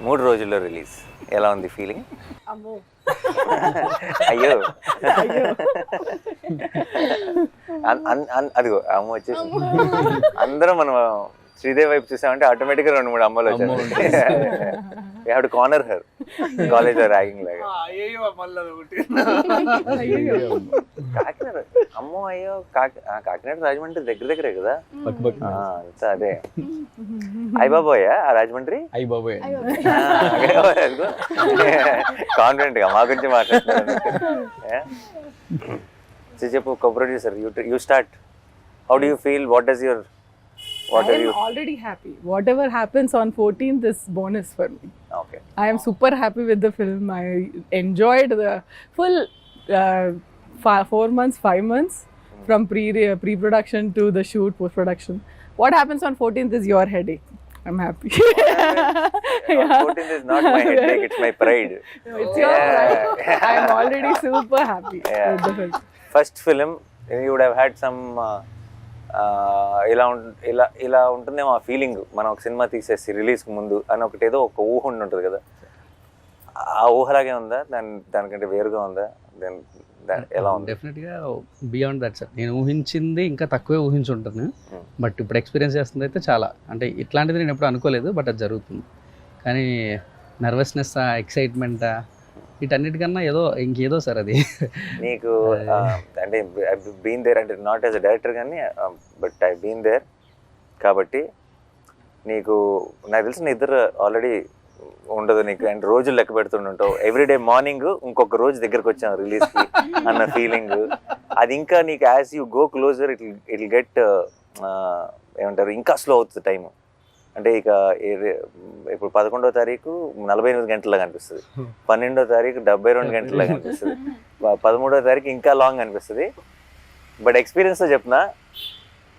3 రోజుల్లో రిలీజ్. ఎలా ఉంది ఫీలింగ్? అమ్మో అయ్యో అయ్యో అదిగో అమ్మ వచ్చేసి అందరం మనం శ్రీదేవి వైపు చూసామంటే ఆటోమేటిక్గా 2-3 అమ్మలు వచ్చారు. కార్నర్ హర్ కాలేజ్ ర్యాగింగ్ లాగా. అయ్యో మళ్ళీ ఒకటి కాకినాడ అమ్మో అయ్యో కాకినాడ రాజమండ్రి దగ్గరే కదా. అంతా అదే. అయ్యబాబోయా ఆ రాజమండ్రి? అయ్యి బాబోయ్ కాన్ఫిడెంట్ గా మా గురించి మాట్లాడుతున్నారు. చెప్పు co-producer, you start. How do you feel? What are you already happy. Whatever happens on 14th is bonus for me. okay? I am super happy with the film. I enjoyed the full 4 months, 5 months from pre-production to the shoot, post-production. What happens on 14th is your headache. I'm happy. 14th is not my headache, it's my pride. It's your pride. I am already super happy with the film. First film, you would have had some ఇలా ఉంటుందేమో ఆ feeling. మనం ఒక cinema తీసేసి రిలీజ్కి ముందు అని ఒకటేదో ఒక ఊహ ఉంటుంది కదా, ఆ ఊహలాగే ఉందా? దానికంటే వేరుగా ఉందా? ఎలా ఉంది? డెఫినెట్గా బియాండ్ దట్ సార్. నేను ఊహించింది ఇంకా తక్కువే ఊహించుంటాను, బట్ ఇప్పుడు ఎక్స్పీరియన్స్ చేస్తుంది అయితే చాలా, అంటే ఇట్లాంటిది నేను ఎప్పుడు అనుకోలేదు, బట్ అది జరుగుతుంది. కానీ నర్వస్నెస్, ఎక్సైట్మెంట్ వీటన్నిటికన్నా ఇంకేదో సార్ అది. నీకు అంటే బీన్ దేర్, అంటే నాట్ యాజ్ అ డైరెక్టర్ కానీ బట్ ఐ బీన్ దేర్ కాబట్టి నీకు నాకు తెలిసిన ఇద్దరు ఆల్రెడీ ఉండదు నీకు, అండ్ రోజులు లెక్క పెడుతుంటావు. ఎవ్రీడే మార్నింగ్ ఇంకొక రోజు దగ్గరకు వచ్చాం రిలీజ్కి అన్న ఫీలింగ్ అది ఇంకా నీకు as you go closer it get ఏమంటారు, ఇంకా స్లో అవుతుంది టైము. అంటే ఇక ఇప్పుడు 11వ తారీఖు 48 గంటలాగా అనిపిస్తుంది, 12వ తారీఖు 72 గంటలాగా అనిపిస్తుంది, 13వ తారీఖు ఇంకా లాంగ్ అనిపిస్తుంది. బట్ ఎక్స్పీరియన్స్తో చెప్తున్నా,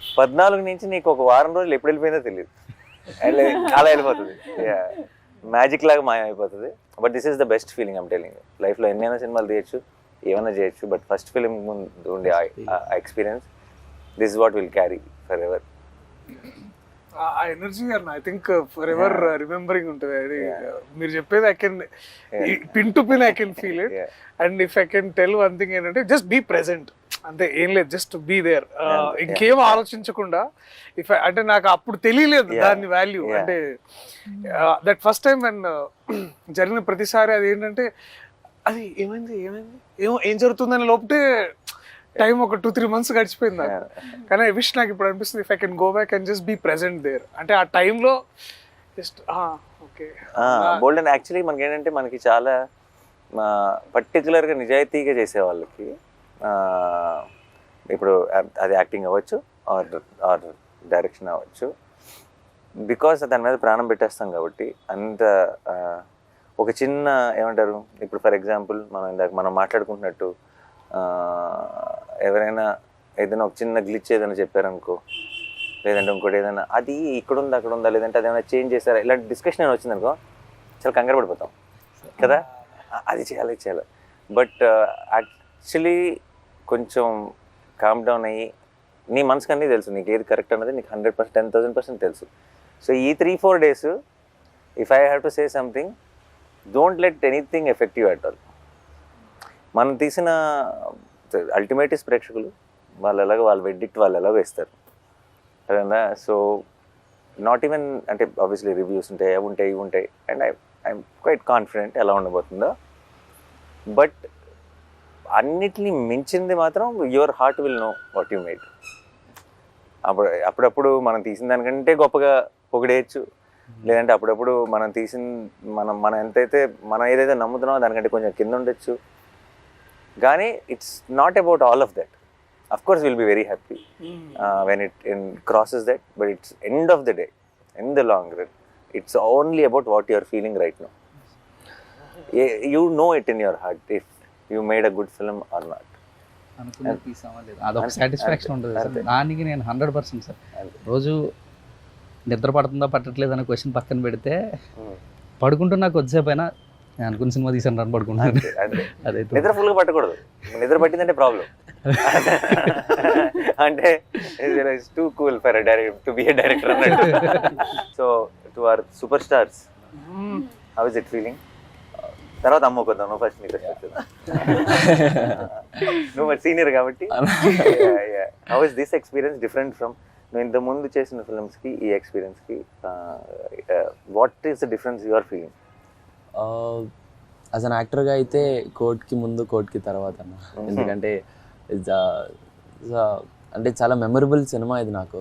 14 నుంచి నీకు ఒక వారం రోజులు ఎప్పుడు వెళ్ళిపోయిందో తెలియదు, అలా వెళ్ళిపోతుంది, మ్యాజిక్ లాగా మాయమైపోతుంది. But this is the best feeling I'm telling. లైఫ్లో ఎన్నైనా సినిమాలు తీయచ్చు, ఏమైనా చేయొచ్చు, బట్ ఫస్ట్ ఫిలిం ముందు ఉండే experience, this is what will carry for ever. ఆ ఎనర్జీ అన్న I think for ever remembering ఉంటుంది. అది మీరు చెప్పేది I can pin to pin I can feel it. And if I can tell one thing ఏంటంటే just be present, అంతే, ఏం లేదు, జస్ట్ బీ దేర్. ఇంకేం ఆలోచించకుండా అంటే నాకు అప్పుడు తెలియలేదు దాని వాల్యూ. అంటే దట్ ఫస్ట్ టైం అండ్ జరిగిన ప్రతిసారి అది ఏంటంటే అది ఏమైంది ఏం జరుగుతుందని లోపటే టైం ఒక 2-3 months గడిచిపోయింది నాకు. కానీ ఐ విష్ నాకు ఇప్పుడు అనిపిస్తుంది if I can go back and just be present there. అంటే ఆ టైంలో just okay bold. And actually మనకి ఏంటంటే మనకి చాలా పర్టికులర్గా నిజాయితీగా చేసే వాళ్ళకి ఇప్పుడు అది యాక్టింగ్ అవ్వచ్చు ఆర్ డైరెక్షన్ అవ్వచ్చు, బికాస్ దాని మీద ప్రాణం పెట్టేస్తాం కాబట్టి అంత ఒక చిన్న ఏమంటారు, ఇప్పుడు ఫర్ ఎగ్జాంపుల్ మనం మాట్లాడుకుంటున్నట్టు ఎవరైనా ఏదైనా ఒక చిన్న గ్లిచ్ ఏదైనా చెప్పారనుకో, లేదంటే ఇంకోటి ఏదైనా అది ఇక్కడ ఉందా అక్కడ ఉందా, లేదంటే అదేమైనా చేంజ్ చేశారా, ఇలాంటి డిస్కషన్ ఏమైనా వచ్చిందనుకో చాలా కంగారు పడిపోతాం కదా, అది చేయాలి. బట్ యాక్చువల్లీ కొంచెం కామ్ డౌన్ అయ్యి నీ మనసుకు అన్నీ తెలుసు, నీకు ఏది కరెక్ట్ అన్నది నీకు 100%, 10,000% తెలుసు. సో ఈ 3-4 days if I have to say something, don't let anything effect you at all. మనం తీసిన అల్టిమేటివ్స్ ప్రేక్షకులు వాళ్ళ వెడ్డిక్ట్ వాళ్ళు ఎలాగో ఇస్తారు కదా. సో నాట్ ఈవెన్ అంటే ఆబ్వియస్లీ రివ్యూస్ ఉంటాయి, అవి ఉంటాయి, అండ్ ఐఎమ్ క్వైట్ కాన్ఫిడెంట్ ఎలా ఉండబోతుందో. బట్ అన్నిటినీ మించింది మాత్రం your heart will know what you made. అప్పుడప్పుడు మనం తీసిన దానికంటే గొప్పగా పొగిడేయచ్చు, లేదంటే అప్పుడప్పుడు మనం ఏదైతే నమ్ముతున్నామో దానికంటే కొంచెం కింద ఉండొచ్చు. కానీ it's not about all of that. Of course will be very happy when it crosses that, but it's end of the day, in the long run, it's only about what you are feeling right now. You know it in your heart if you made a good film or not. అదొక satisfaction ఉంటుంది sir. దానికి నేను 100% sir. రోజు నిద్ర పడుతుందా పట్టట్లేదు అనే question పక్కన పెడితే, పడుకుంటున్నా కొద్దిసేపు అయినా నేను అనుకున్న సినిమా తీసాను రన్ పడుకుంటాను. అదే నిద్ర ఫుల్గా పట్టకూడదు, నిద్ర పట్టిందంటే ప్రాబ్లం. అంటే it's too cool for to be a director అన్నట్టు. So to our super stars, how is it feeling? తర్వాత అమ్ముకుందాం, నువ్వు ఫస్ట్ నీకు నువ్వు మరి సీనియర్ కాబట్టి. How is this experience different from నువ్వు ఇంత ముందు చేసిన ఫిల్మ్స్కి ఈ ఎక్స్పీరియన్స్కి? What is the difference you are feeling? As an యాక్టర్గా అయితే కోర్ట్కి ముందు కోర్ట్కి తర్వాత అన్న, ఎందుకంటే అంటే చాలా మెమరబుల్ సినిమా ఇది నాకు.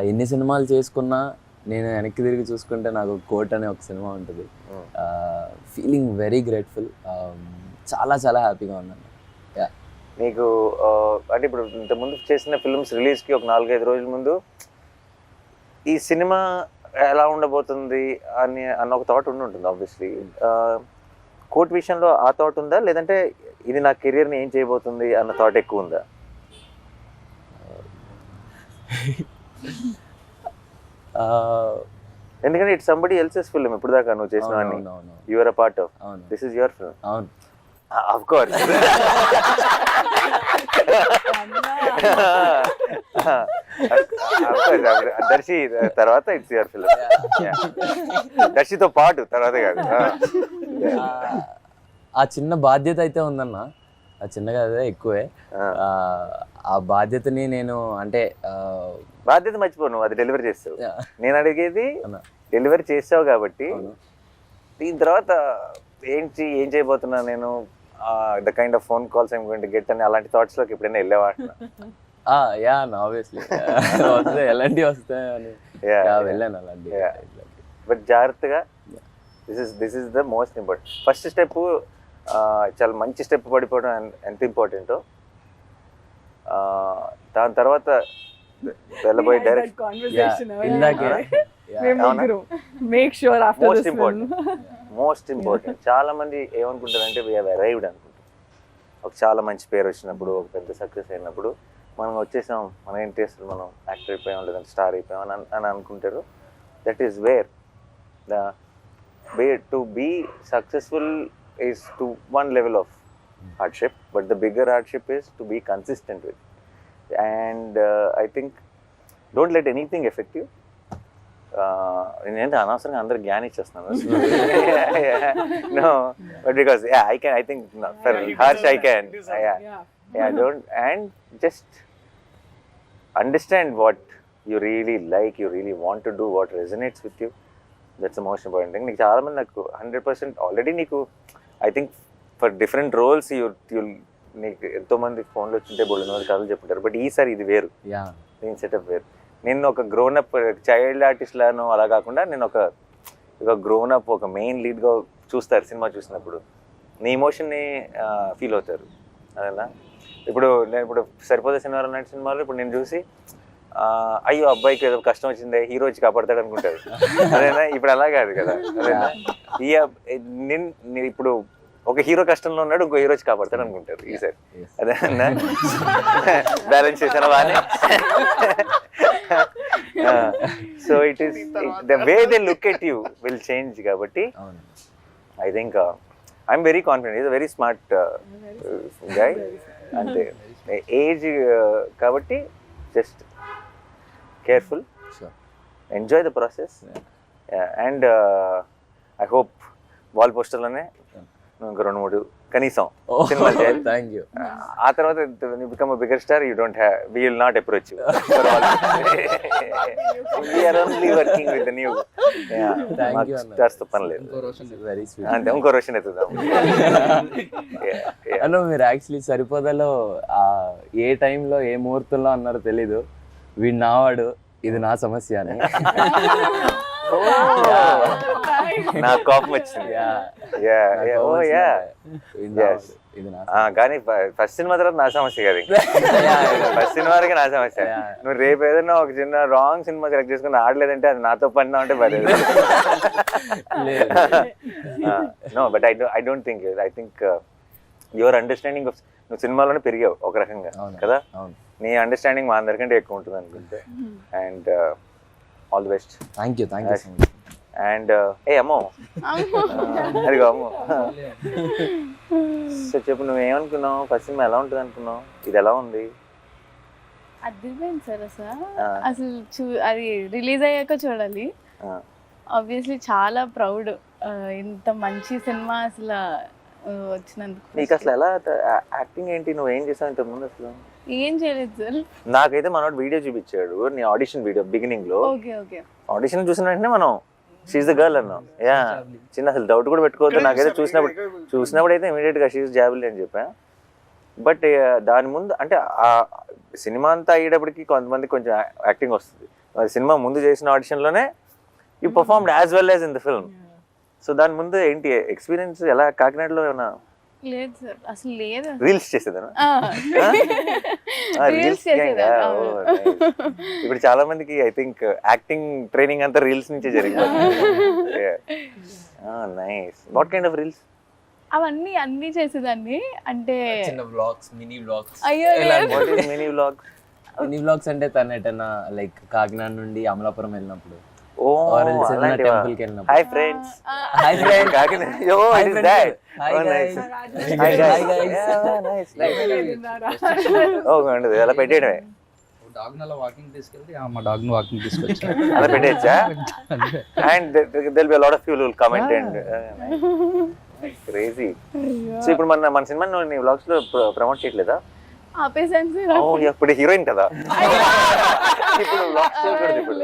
ఎన్ని సినిమాలు చేసుకున్నా నేను వెనక్కి తిరిగి చూసుకుంటే నాకు కోర్ట్ అనే ఒక సినిమా ఉంటుంది. ఫీలింగ్ వెరీ గ్రేట్ఫుల్, చాలా చాలా హ్యాపీగా ఉన్నాను. నీకు అంటే ఇప్పుడు ఇంతకుముందు చేసిన ఫిల్మ్స్ రిలీజ్కి ఒక 4-5 రోజుల ముందు ఈ సినిమా ఎలా ఉండబోతుంది అన్న ఒక థాట్ ఉంటుంది ఆబ్వియస్లీ. కోర్ట్ విషయంలో ఆ థాట్ ఉందా, లేదంటే ఇది నా కెరియర్ని ఏం చేయబోతుంది అన్న థాట్ ఎక్కువ ఉందా? ఎందుకంటే ఇట్స్ సంబడి ఎల్సెస్ ఫిల్మ్. ఇప్పుడు దాకా నువ్వు చేసినవన్నీ you are a part of, this is your film. అవును, ఆఫ్ కోర్స్. దర్శి తర్వాత ఇట్స్ యువర్ ఫిల్మ్. దర్శితో పాటు తర్వాత కాదు. ఆ చిన్న బాధ్యత అయితే ఉందన్న, ఆ చిన్నగా అదే ఎక్కువే. ఆ బాధ్యతని నేను అంటే బాధ్యత మర్చిపో, నువ్వు అది డెలివరీ చేస్తావు. నేను అడిగేది డెలివరీ చేస్తావు కాబట్టి దీని తర్వాత ఏం చేయబోతున్నా నేను, the kind of phone calls I'm going to get అని అలాంటి థాట్స్ లోకి ఎప్పుడైనా వెళ్ళేవా? యా ఆబ్వియస్లీ వస్తాయి, ఎలాంటివి వస్తాయని వెళ్ళాను అలాంటి. బట్ జాగ్రత్తగా, this is the most important. First step చాలా మంచి స్టెప్ పడిపోవడం ఎంత ఇంపార్టెంటో, దాని తర్వాత వెళ్ళబోయే డైరెక్ట్ మోస్ట్ ఇంపార్టెంట్. చాలా మంది ఏమనుకుంటారంటే వీ హ్యావ్ అరైవ్డ్ అనుకుంటారు. ఒక చాలా మంచి పేరు వచ్చినప్పుడు, ఒక పెద్ద సక్సెస్ అయినప్పుడు మనం వచ్చేసాం, మన ఇంట్రెస్ట్ మనం యాక్టర్ అయిపోయాం లేదంటే స్టార్ అయిపోయాం అని అనుకుంటారు. That is where to be successful is to one level of hardship, but the bigger hardship is to be consistent with it. And I think don't let anything affect you. నేనంటే అనవసరంగా అందరు జ్ఞానం ఇచ్చేస్తున్నాను. No, but because I think for Harsh I can. Don't, and just understand what you really like, you really want to do, what resonates with you. That's the most important thing. నీకు చాలా మంది నాకు 100% already నీకు I think for different roles నీకు ఎంతోమంది ఫోన్లో వచ్చింటే బోల్డ్ కథలు చెప్పుంటారు. బట్ ఈసారి ఇది వేరు, నేను సెటప్ వేరు. నేను ఒక గ్రోనప్ చైల్డ్ ఆర్టిస్ట్ లాను అలా కాకుండా నేను ఒక గ్రోనప్, ఒక మెయిన్ లీడ్గా చూస్తారు సినిమా చూసినప్పుడు. నీ ఎమోషన్ని ఫీల్ అవుతారు అదేనా. ఇప్పుడు సరిపోతే సినిమాలు లాంటి సినిమాలు ఇప్పుడు నేను చూసి అయ్యో అబ్బాయికి ఏదో కష్టం వచ్చిందే, హీరో వచ్చి కాపాడతాడు అనుకుంటారు అదేనా. ఇప్పుడు అలా కాదు కదా అదేనా. ఇప్పుడు ఒక హీరో కష్టంలో ఉన్నాడు, ఇంకో హీరో వచ్చి కాపాడతాడు అనుకుంటారు ఈసారి అదేనా. బ్యాలెన్స్ చేశాను బాగానే. So it is the way they look at you will change. కాబట్టి I think I'm very confident. Is a very smart guy. అంతే ఏజ్ కాబట్టి just careful, enjoy the process. And I hope wall పోస్టర్లోనే ఇంకా 2-3 కనీసం సినిమాలు చేయాలి. Thank you. ఆ తర్వాత become a bigger star, you don't have, we will not approach you. We are only working with the new stars తో పని లేదు. Very sweet. అంతే, ఇంకో రోషన్ ఎత్తుదాం. అన్న మీరు యాక్చువల్లీ సరిపోదలో ఏ టైంలో ఏ ముహూర్తంలో అన్నారో తెలీదు, వీడు నావాడు, ఇది నా సమస్య అని. నా కోపం వచ్చింది. కానీ ఫస్ట్ సినిమా తర్వాత నా సమస్య కదా, ఫస్ట్ సినిమా వరకు నా సమస్య. నువ్వు రేపు ఏదైనా ఒక చిన్న రాంగ్ సినిమా సెలెక్ట్ చేసుకుని ఆడలేదంటే అది నాతో పడినా అంటే పర్లేదు. No, but I don't think, I think your understanding of, నువ్వు సినిమాలోనే పెరిగావు ఒక రకంగా కదా, నీ అండర్స్టాండింగ్ మా అందరికంటే ఎక్కువ ఉంటుంది అనుకుంటే. And all the best. Thank you so much. And అమ్మో అదిగో అమ్మో. సో చెప్పు, నువ్వేమనుకున్నావు? ఫస్ట్ సినిమా ఎలా ఉంటుంది అనుకున్నావు? ఇది ఎలా ఉంది? అదిరిపోయింది సార్. అసలు అది రిలీజ్ అయ్యాక చూడాలి. ఆబ్వియస్లీ చాలా ప్రౌడ్ ఇంత మంచి సినిమా అసలు వచ్చినందుకు నీకు అసలు ఎలా యాక్టింగ్ ఏంటి, నువ్వు ఏం చేసావు ఇంతకు ముందు అసలు? ఏం చేయలేదు సార్. నాకైతే మనోడు వీడియో చూపించాడు, నీ ఆడిషన్ వీడియో బిగినింగ్ లో. ఓకే ఆడిషన్ చూసిన వెంటనే మనం షీఈ్ ద గర్ల్ అన్నాం. యా, చిన్న అసలు డౌట్ కూడా పెట్టుకోవద్దు. నాకైతే చూసినప్పుడు అయితే ఇమీడియట్ గా షీఈ్ జాబిల్ అని చెప్పా. బట్ దాని ముందు అంటే ఆ సినిమా అంతా అయ్యేటప్పటికి కొంతమంది కొంచెం యాక్టింగ్ వస్తుంది. సినిమా ముందు చేసిన ఆడిషన్లోనే you performed as well as in the film. So దాని ముందు ఏంటి ఎక్స్పీరియన్స్, ఎలా కాకినాడలో ఏమైనా లేదు సార్, అసలు లేదు. రీల్స్ చేసేదా? రీల్స్ చేసేదా? ఇప్పుడు చాలా మందికి ఐ థింక్ యాక్టింగ్ ట్రైనింగ్ అంతా రీల్స్ నుంచే జరిగిపోతుంది. Nice. What kind of reels? అన్ని చేసేదాన్ని. అంటే చిన్న వ్లాగ్స్, మినీ వ్లాగ్స్. అయ్యో మినీ వ్లాగ్స్. మినీ వ్లాగ్స్ అంటే తను ఎటన్నా లైక్ కాకినాడ నుండి అమలాపురం వెళ్ళినప్పుడు, ఓ టెంపుల్ కి వెళ్ళినప్పుడు. Hi friends. Hi friends. Kakinada. Oh it is that. Hi Oh, guys. nice. Hi guys. Nice. ఓ ఉండదు అలా పెట్టేయడమే. డాగ్ అలా వాకింగ్ తీసుకెళ్తే మా డాగ్ ని వాకింగ్ తీసుకొచ్చా. అలా పెట్టేయచ్చా? And there'll be a lot of people who will comment and crazy. So ఇప్పుడు మన సినిమా నీ వ్లాగ్స్ లో ప్రమోట్ చేయట్లేదా? ఆపేసాను సార్. ఓ ఇప్పుడు హీరోయిన్ కదా, ఇప్పుడు వ్లాగ్స్ చేయకూడదు ఇప్పుడు.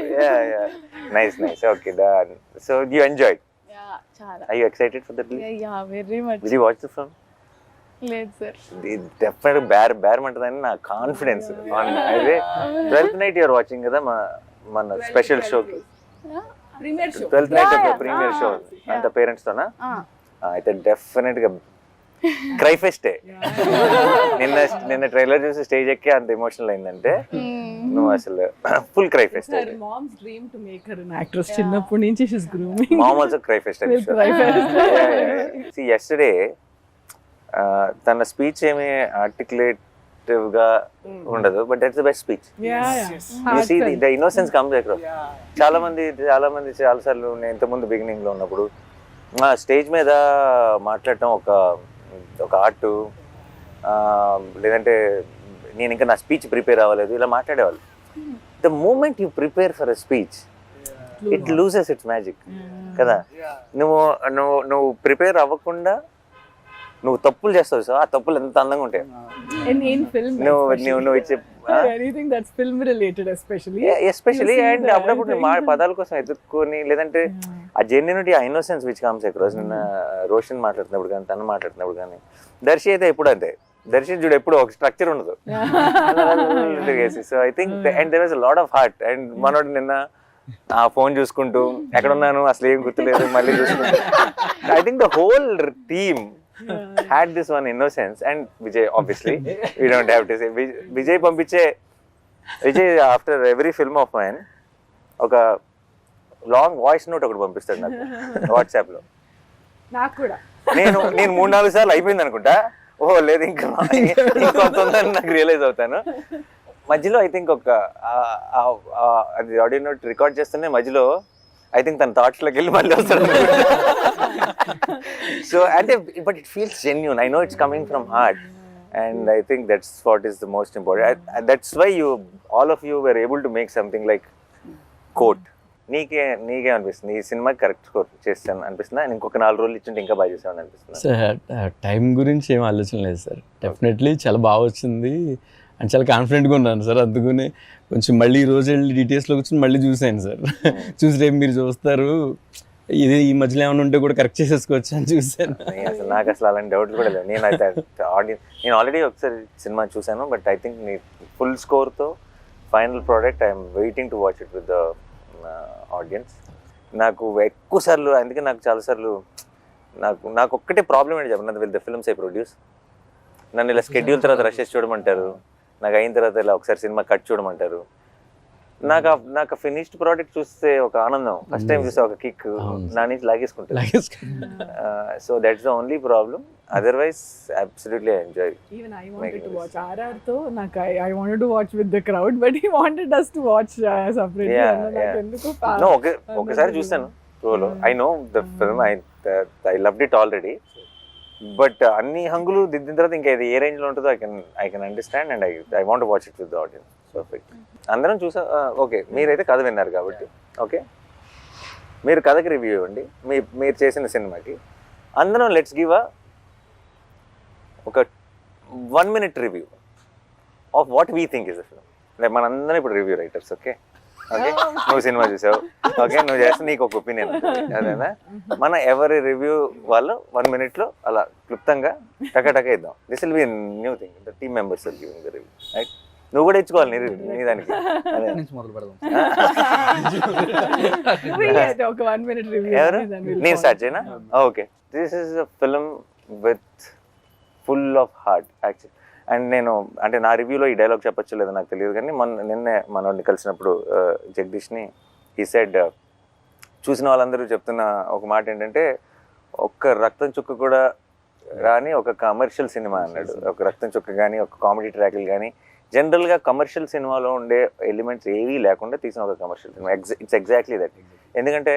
Nice nice. Okay done. So you enjoyed. చాలా. Are you excited for the release? Yeah, very much. Did you watch the film? లేదు సార్. డెఫినెట్ బేరమంటదని నా కాన్ఫిడెన్స్. అదే 12th night యూఆర్ వాచింగ్ కదా మన స్పెషల్ షోకి. Premiere show. 12th night premiere show అంత parents తోనా? అయితే definite గా క్రై ఫెస్టే. నిన్న ట్రైలర్ చూసి స్టేజ్ ఎక్కి అంత ఎమోషనల్ అయిందంటే నువ్వు అసలు full cry pest. Her mom's dream to make her an actress. చిన్నప్పటి నుంచి she's grooming. Mom also cry fest. Will cry fest. See, yesterday తన స్పీచ్ ఏమి ఆర్టికులేటివ్ గా ఉండదు, but that's the best speech. You see the innocence comes across. చాలా మంది చాలా సార్లు నేను ఇంతకుముందు బిగినింగ్ లో ఉన్నప్పుడు స్టేజ్ మీద మాట్లాడటం ఒక ఆర్ట్, లేదంటే నేను ఇంకా నా స్పీచ్ ప్రిపేర్ అవ్వలేదు ఇలా మాట్లాడేవాళ్ళు. The moment you prepare for a speech it loses its magic కదా. నువ్వు ప్రిపేర్ అవ్వకుండా నువ్వు తప్పులు చేస్తావు, సో ఆ తప్పులు ఎంత అందంగా ఉంటాయి. In film. నువ్వు ఇచ్చే anything that's film related especially. Especially and అప్పుడప్పుడు మా పదాల కోసం ఎదుర్కొని, లేదంటే ఆ జెన్యూనిటీ, ఆ ఇన్నోసెన్స్ విచ్ కమ్స్ అక్రాస్. నిన్న రోషన్ మాట్లాడుతున్నప్పుడు కానీ తను మాట్లాడుతున్నప్పుడు కానీ, దర్శి అయితే ఎప్పుడు అంతే. దర్శి చూడు ఎప్పుడు ఒక స్ట్రక్చర్ ఉండదు. So I think and there was a lot of heart. And మనోడు నిన్న ఆ ఫోన్ చూసుకుంటూ ఎక్కడున్నాను అసలు ఏం గుర్తులేదు మళ్ళీ చూసుకుంటూ, I think the whole team had this one innocence. And Vijay, obviously we don't have to say Vijay పంపించే after every film of mine ఒక లాంగ్ వాయిస్ నోట్ ఒకటి పంపిస్తాడు నాకు వాట్సాప్ లో. నాకు కూడా నేను 3-4 సార్లు అయిపోయింది అనుకుంటా. ఓహో లేదు ఇంకా ఇంకొంత ఉందని నాకు రియలైజ్ అవుతాను. మధ్యలో ఐ థింక్ అది ఆడియో నోట్ రికార్డ్ చేస్తూనే మధ్యలో ఐ థింక్ తన థాట్స్ లోకి వెళ్ళి మళ్ళీ వస్తాడు. సో అంటే but it feels genuine. I know it's coming from heart and I think that's what is the most important. That's why all of you were able to make something like Court. నీకే అనిపిస్తుంది ఈ cinema correct score చేస్తాను అనిపిస్తుందా? ఇంకొక 4 రోజులు ఇచ్చింటే ఇంకా బాగా చేసామని అనిపిస్తుంది? సార్ టైం గురించి ఏం ఆలోచన లేదు సార్. డెఫినెట్లీ చాలా బాగా వచ్చింది అండ్ చాలా కాన్ఫిడెంట్గా ఉన్నాను సార్. అందుకనే కొంచెం మళ్ళీ ఈ రోజు వెళ్ళి డీటెయిల్స్లో కూర్చొని మళ్ళీ చూసాను సార్. చూసి రేపు మీరు చూస్తారు ఇది ఈ మధ్యలో ఏమైనా ఉంటే కూడా కరెక్ట్ చేసేసుకోవచ్చు అని చూసాను. అసలు నాకు అసలు అలాంటి డౌట్లు కూడా లేవు. నేను ఆల్రెడీ ఒకసారి సినిమా చూసాను, బట్ ఐ థింక్ నీ ఫుల్ స్కోర్తో final product I'm waiting to watch it with the audience. నాకు ఎక్కువ సార్లు, అందుకే నాకు చాలాసార్లు నాకు ఒక్కటే ప్రాబ్లం ఏంటి చెప్పండి, with the films I produce. నన్ను ఇలా స్కెడ్యూల్ తర్వాత రష్ చేసి చూడమంటారు, నాకు అయిన తర్వాత ఇలా ఒకసారి సినిమా కట్ చూడమంటారు. నాకు ఫినిష్డ్ ప్రోడక్ట్ చూస్తే ఒక ఆనందం, ఫస్ట్ టైం చూస్తే ఒక కిక్ నా నుంచి లాగేసుకుంటాను. So that's the only problem. Otherwise absolutely I enjoy. Even I wanted to watch RR తో నాకు I wanted to watch with the crowd, but he wanted us to watch separately. నాకు ఎందుకు ఒకసారి చూస్తాను ప్రోలో. I know the film, I loved it already. But అన్ని హంగులు దిద్దిన తర్వాత ఇంకా ఇది ఏ రేంజ్లో ఉంటుందో I can understand and I want watch it with the audience. Perfect. అందరం చూసా. ఓకే, మీరైతే కథ విన్నారు కాబట్టి ఓకే. మీరు కథకి రివ్యూ ఇవ్వండి, మీరు చేసిన సినిమాకి. అందరం లెట్స్ గివ్ ఒక 1 minute review of what we think is a film. Like మనందరం ఇప్పుడు రివ్యూ రైటర్స్. ఓకే ఓకే, నువ్వు సినిమా చూసావు, ఓకే, నువ్వు చేస్తే నీకు ఒక ఒపీనియన్ అదేనా. మన ఎవరి రివ్యూ వాళ్ళు 1 minute లో అలా క్లుప్తంగా టక ఇద్దాం. This will be new thing, the team members will giving the review, right? నువ్వు కూడా ఇచ్చుకోవాలి నీ దానికి. అదే నుంచి మొదలు పెడదాం. ఒక 1 minute review. ఎవరు? నేను స్టార్ట్ చేయనా? Okay, this is a film with full of heart actual. And నేను అంటే నా రివ్యూలో ఈ డైలాగ్ చెప్పచ్చు లేదో నాకు తెలియదు, కానీ నిన్నే మనోడిని కలిసినప్పుడు జగదీష్ని హీ సెడ్, చూసిన వాళ్ళందరూ చెప్తున్న ఒక మాట ఏంటంటే, ఒక్క రక్తం చుక్క కూడా రాని ఒక కమర్షియల్ సినిమా అన్నాడు. ఒక రక్తం చుక్క కానీ, ఒక కామెడీ ట్రాక్లు కానీ, జనరల్గా కమర్షియల్ సినిమాలో ఉండే ఎలిమెంట్స్ ఏవీ లేకుండా తీసిన ఒక commercial cinema. It's exactly that. ఎందుకంటే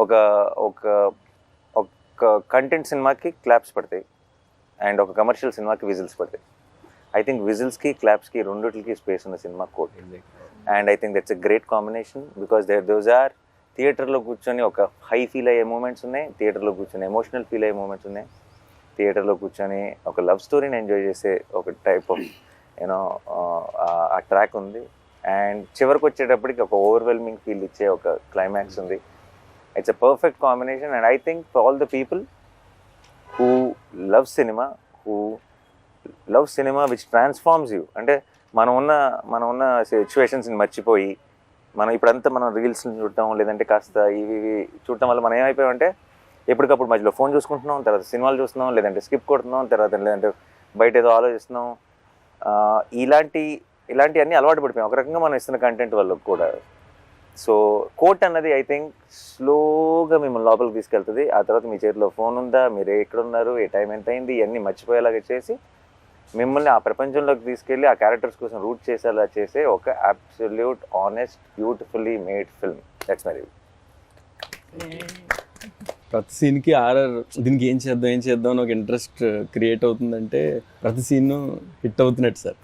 ఒక ఒక ఒక కంటెంట్ సినిమాకి క్లాప్స్ పడతాయి అండ్ ఒక కమర్షియల్ సినిమాకి విజిల్స్ పడతాయి. ఐ థింక్ విజిల్స్కి క్లాప్స్కి రెండిటికి స్పేస్ ఉన్న సినిమా Court. And I think that's a great combination because those are థియేటర్లో కూర్చొని ఒక హై ఫీల్ అయ్యే మూమెంట్స్ ఉన్నాయి, థియేటర్లో కూర్చొని ఎమోషనల్ ఫీల్ అయ్యే మూమెంట్స్ ఉన్నాయి, థియేటర్లో కూర్చొని ఒక లవ్ స్టోరీని ఎంజాయ్ చేసే ఒక టైప్ ఆఫ్ యూనో ఆ ట్రాక్ ఉంది. అండ్ చివరికి వచ్చేటప్పటికి ఒక ఓవర్వెల్మింగ్ ఫీల్ ఇచ్చే ఒక క్లైమాక్స్ ఉంది. It's a perfect combination. And I think for all the people who love cinema which transforms you, అంటే మనం ఉన్న సిచ్యువేషన్స్ని మర్చిపోయి మనం ఇప్పుడంతా మనం రీల్స్ని చూడటం లేదంటే కాస్త ఇవి చూడటం వల్ల మనం ఏమైపోయామంటే ఎప్పటికప్పుడు మధ్యలో ఫోన్ చూసుకుంటున్నాం, తర్వాత సినిమాలు చూస్తున్నాం, లేదంటే స్కిప్ కొడుతున్నాం, లేదంటే బయట ఏదో ఆలోచిస్తున్నాం. ఇలాంటి అన్నీ అలవాటు పడిపోయాం ఒక రకంగా మనం ఇస్తున్న కంటెంట్ వల్ల కూడా. సో కోట్ అన్నది ఐ థింక్ స్లోగా మిమ్మల్ని లోపలికి తీసుకెళ్తుంది. ఆ తర్వాత మీ చేతిలో ఫోన్ ఉందా, మీరు ఎక్కడున్నారు, ఏ టైం ఎంత అయింది, ఇవన్నీ మర్చిపోయేలాగా చేసి మిమ్మల్ని ఆ ప్రపంచంలోకి తీసుకెళ్ళి ఆ క్యారెక్టర్స్ కోసం రూట్ చేసేలా చేసే ఒక absolute honest beautifully made film. That's my review. ప్రతి సీన్కి దీనికి ఏం చేద్దాం అని ఒక ఇంట్రెస్ట్ క్రియేట్ అవుతుందంటే ప్రతి సీన్ హిట్ అవుతున్నట్టు సార్.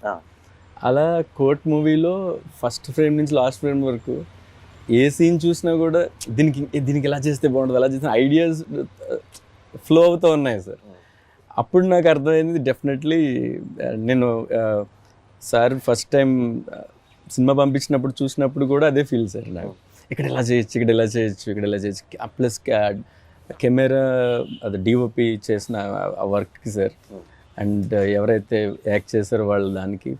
అలా కోర్ట్ మూవీలో ఫస్ట్ ఫ్రేమ్ నుంచి లాస్ట్ ఫ్రేమ్ వరకు ఏ సీన్ చూసినా కూడా దీనికి ఎలా చేస్తే బాగుంటుంది, అలా చేసిన ఐడియాస్ ఫ్లో అవుతూ ఉన్నాయి సార్. అప్పుడు నాకు అర్థమైంది డెఫినెట్లీ నేను సార్ ఫస్ట్ టైం సినిమా పంపించినప్పుడు చూసినప్పుడు కూడా అదే ఫీల్ సార్ నాకు. ఇక్కడ ఎలా చేయొచ్చు. ప్లస్ కెమెరా అది డిఓపి చేసిన వర్క్కి సార్ అండ్ ఎవరైతే యాక్ట్ చేశారో వాళ్ళ దానికి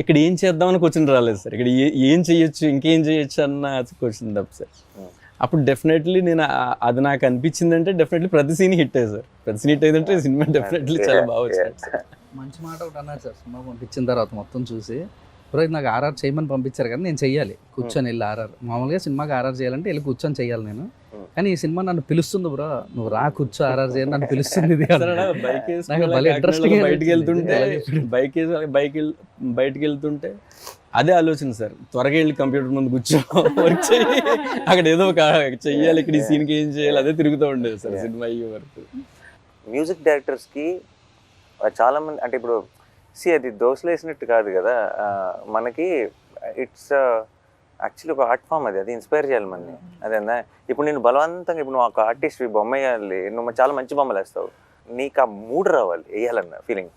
ఇక్కడ ఏం చేద్దామని క్వశ్చన్ రాలేదు సార్. ఇక్కడ ఏం చేయొచ్చు, ఇంకేం చేయొచ్చు అన్న క్వశ్చన్ తప్ప సార్. అప్పుడు డెఫినెట్లీ నేను అది నాకు అనిపించిందంటే డెఫినెట్లీ ప్రతి సీన్ హిట్ అయ్యి సార్. ప్రతి సీన్ హిట్ అయిందంటే సినిమా డెఫినెట్లీ చాలా బాగా వచ్చింది సార్. మంచి మాట ఒకటి అన్నారు సార్, సినిమా పంపించిన తర్వాత మొత్తం చూసి బ్రో నాకు ఆర్ఆర్ చేయమని పంపించారు కానీ నేను చెయ్యాలి కూర్చొని వెళ్ళి ఆర్ఆర్. మామూలుగా సినిమాకి ఆర్ఆర్ చేయాలంటే వెళ్ళి కూర్చొని చెయ్యాలి నేను, కానీ ఈ సినిమా నన్ను పిలుస్తుంది బ్రో, నువ్వు రా కూర్చో ఆర్ఆర్ చేయాలి నన్ను పిలుస్తుంది. బయటకి వెళ్తుంటే అదే ఆలోచన సార్, త్వరగా వెళ్ళి కంప్యూటర్ ముందు కూర్చో వర్క్ చేయి, అక్కడ ఏదో ఒక చెయ్యాలి, ఇక్కడ ఈ సీన్కి ఏం చేయాలి అదే తిరుగుతూ ఉండేది సార్ సినిమా అయ్యే వరకు. మ్యూజిక్ డైరెక్టర్స్కి చాలామంది అంటే ఇప్పుడు అది దోశలు వేసినట్టు కాదు కదా, మనకి ఇట్స్ యాక్చువల్లీ ఒక ఆర్ట్ ఫామ్. అది ఇన్స్పైర్ చేయాలి మనని. అదేనా ఇప్పుడు నేను బలవంతంగా ఇప్పుడు నువ్వు ఒక ఆర్టిస్ట్ బొమ్మ వేయాలి, నువ్వు చాలా మంచి బొమ్మలు వేస్తావు, నీకు ఆ మూడ్ రావాలి వేయాలన్న ఫీలింగ్.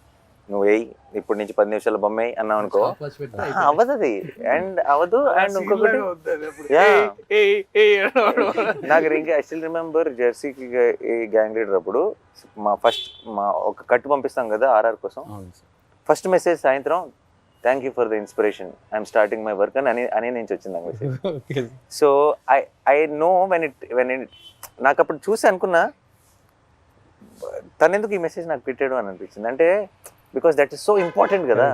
నువ్వు వేయి ఇప్పుడు నుంచి 10 నిమిషాల బొమ్మ వేయి అన్నావు అనుకో అవ్వదు అది. అండ్ అవ్వదు. అండ్ ఇంకొకటి నాకు ఇంకా ఐ స్టిల్ రిమెంబర్ జెర్సీకి గ్యాంగ్ లీడర్ అప్పుడు మా ఒక కట్టు పంపిస్తాం కదా ఆర్ఆర్ కోసం. ఫస్ట్ మెసేజ్ సాయంత్రం thank you for the inspiration, I'm starting my work అని నుంచి వచ్చింది ఆ message. So I know when it నాకు అప్పుడు చూసి అనుకున్నా తనెందుకు ఈ మెసేజ్ నాకు పెట్టాడు అని అనిపించింది. అంటే because that is so important కదా,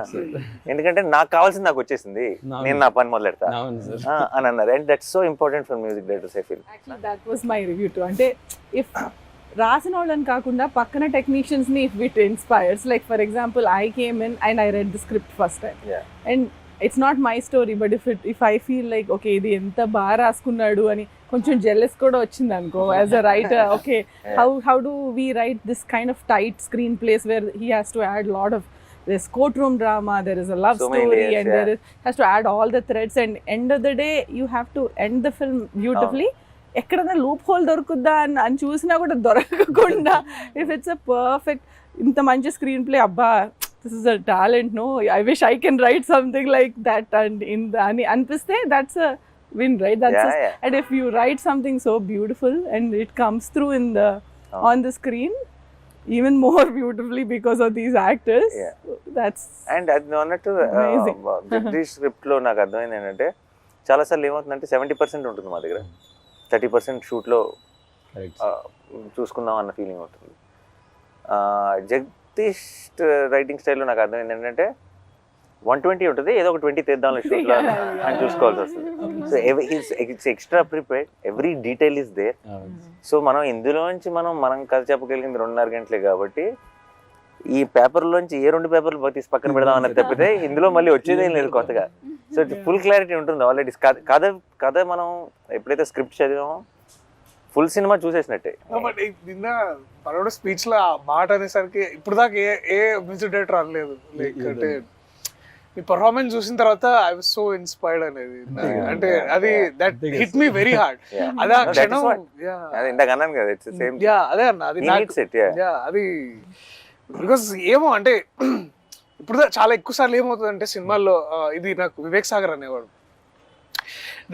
ఎందుకంటే నాకు కావాల్సింది నాకు వచ్చేసింది, నేను నా పని మొదలెడతా అని అన్నారు. And that's so important for music directors I feel. Actually that was my review too. అంటే ఇఫ్ రాసిన వాళ్ళని కాకుండా పక్కన టెక్నీషియన్స్ని if it inspires, like for example I came in and I read the script first time and it's not my story, but if I feel like okay ఇది ఎంత బాగా రాసుకున్నాడు అని కొంచెం జెల్లెస్ కూడా వచ్చింది అనుకో as a writer. Okay how do we write this kind of tight screen place where he has to add lot of there's courtroom drama, there is a love So many story, layers, and yeah. there is has to add all the threads, and end of the day you have to end the film beautifully. ఎక్కడైనా loop whole దొరుకుద్దా అని చూసినా కూడా దొరకకుండా if it's a perfect ఇంత మంచి screenplay అబ్బా this is a talent no I wish I can write something like that and అని అనిపిస్తే that's a win, right? And if you write something so beautiful and it comes through in the on the screen even more beautifully because of these actors, that's and అది నువ్వు అన్నట్టు amazing. Jagadish script లో నాకు అర్థమైంది ఏంటంటే చాలాసార్లు ఏమవుతుందంటే 70% ఉంటుంది మా దగ్గర, 30% షూట్లో చూసుకుందాం అన్న ఫీలింగ్ ఉంటుంది. జగదీష్ రైటింగ్ స్టైల్లో నాకు అర్థమైంది ఏంటంటే 120 ఉంటుంది, ఏదో ఒక 20 తీద్దాం షూట్లో అని చూసుకోవాల్సి వస్తుంది. So it's extra prepared, every detail is there. So మనం ఇందులోంచి మనం కథ చెప్పగలిగింది 2.5 గంటలే కాబట్టి ఈ పేపర్లోంచి ఏ 2 పేపర్లు తీసి పక్కన పెడదాం అన్నది తప్పితే ఇందులో మళ్ళీ వచ్చేదేం లేదు కొత్తగా. సో ఫుల్ క్లారిటీ ఉంటుంది ఆల్రెడీ. కథ మనం ఎప్పుడైతే స్క్రిప్ట్ చదివామో ఫుల్ సినిమా చూసేసినట్టే. బట్ నిన్న పరోడ స్పీచ్ లో ఆ మాట అనేసరికి ఇప్పుడు దాకా ఏ మ్యూజిక్ డైరెక్టర్ అనలేదు. లైక్ అంటే ఈ పర్ఫార్మెన్స్ చూసిన తర్వాత ఐ వాస్ సో ఇన్స్పైర్డ్ అనేది. అంటే అది that hit me very hard. అదే ఆ క్షణం ఇందాక అన్నాను కదా, ఇట్స్ సేమ్. అదే అన్న అది అది బికాస్ ఏమో అంటే ఇప్పుడు చాలా ఎక్కువ సార్లు ఏమవుతుందంటే సినిమాల్లో ఇది నాకు వివేక్ సాగర్ అనేవాడు,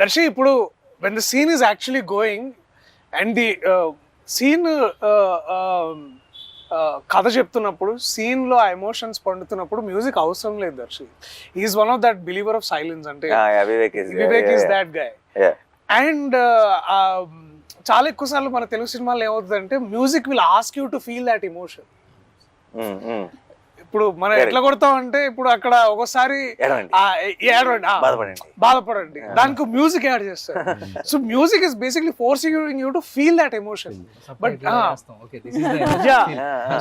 దర్శి ఇప్పుడు when the scene is actually going and the scene కథ చెప్తున్నప్పుడు సీన్లో ఆ ఎమోషన్స్ పండుతున్నప్పుడు మ్యూజిక్ అవసరం లేదు Darshi. Is one of that believer of silence. అంటే Vivek is that guy. And చాలా ఎక్కువ సార్లు మన తెలుగు సినిమాలో ఏమవుతుందంటే music will ask you to feel that emotion. ఇప్పుడు మనం ఎట్లా కొడతాం అంటే ఇప్పుడు అక్కడ ఒకసారి బాధపడండి, దానికి మ్యూజిక్ యాడ్ చేస్తారు. So music is basically forcing you to feel that emotion. But